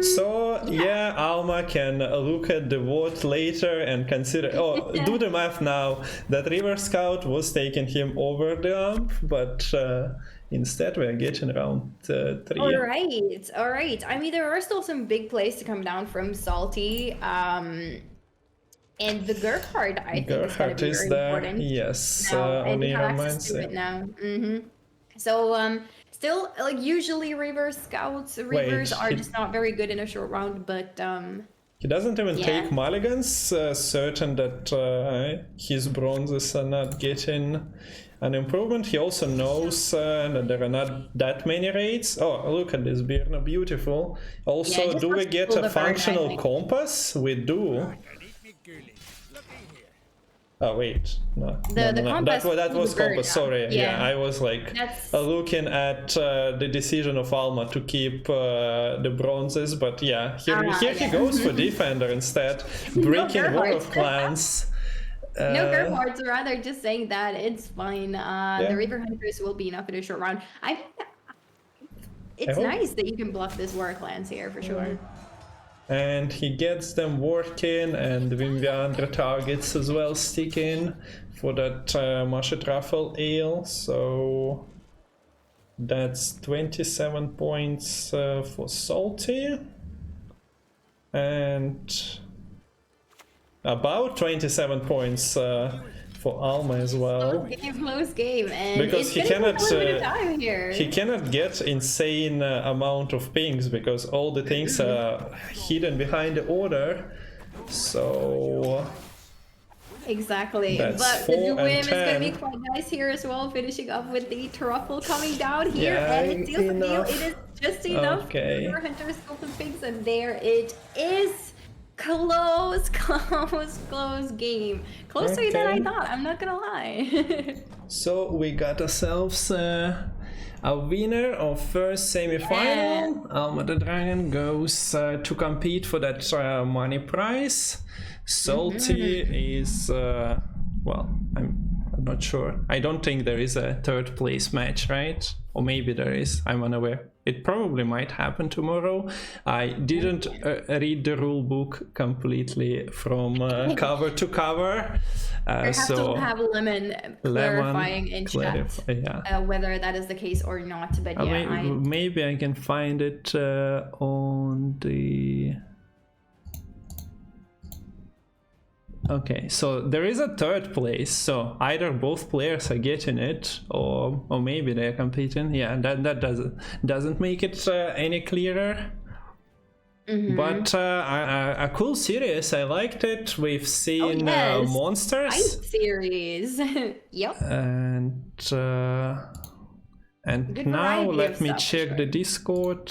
So yeah, Alma can look at the vote later and consider. Oh, do the math now. That River Scout was taking him over the ump, but instead we're getting round 3. All right. I mean, there are still some big plays to come down from Salty. And the Gerhard, I think, is going to be very important. Yes, now, and on we have your access to mindset. it now. So, still, like, usually Reavers are just not very good in a short round, but he doesn't even take mulligans, certain that his bronzes are not getting an improvement. He also knows that there are not that many raids. Oh, look at this, Birna, beautiful. Also, do we get a functional compass? We do. Oh wait, no. Compass that was compass. Sorry, yeah. I was like looking at the decision of Alma to keep the bronzes, but yeah, here he goes for defender instead, breaking War of Clans. No Gerhards, rather just saying that it's fine. The Reaver Hunters will be enough in a short round. I think it's nice that you can bluff this War of Clans here for sure. And he gets them working, and Wimviandra targets as well sticking for that Masha Truffle Ale. So that's 27 points for Salty. And about 27 points for Alma as well. Close game, and because he cannot here. He cannot get insane amount of pings because all the things are hidden behind the order. So exactly, but the Duim is going to be quite nice here as well, finishing up with the truffle coming down here, and it seals the deal. It is just enough for Hunter's Scope of Pigs, and there it is. Close game. Closer than I thought, I'm not gonna lie. So we got ourselves a winner of first semi-final. AlmaDeDragon goes to compete for that money prize. Salty is well, I'm not sure. I don't think there is a third place match, right? Or maybe there is, I'm unaware. It probably might happen tomorrow. I didn't read the rule book completely from cover to cover. So have Lemon clarifying in chat whether that is the case or not. But maybe I can find it on the... Okay, so there is a third place, so either both players are getting it, or maybe they're competing. Yeah, that doesn't make it any clearer. But a cool series. I liked it. We've seen monsters. Fight series. Yep. And now let me check the Discord.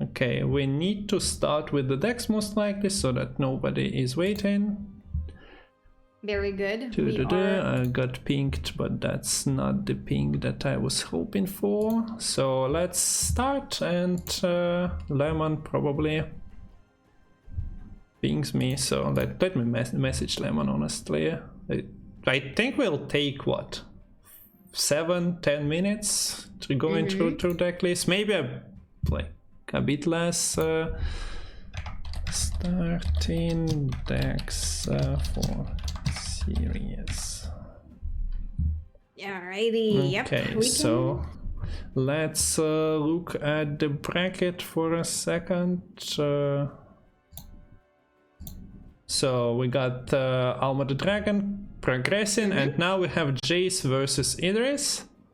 Okay, we need to start with the decks most likely so that nobody is waiting. Very good. I got pinged, but that's not the ping that I was hoping for. So let's start, and Lemon probably pings me. So let me message Lemon honestly. I think we'll take what, 7-10 minutes to going through deck list. Maybe I play a bit less. Starting decks for series. Alrighty. Okay, so let's look at the bracket for a second. So we got AlmaDeDragon progressing, and now we have Jace versus Idris.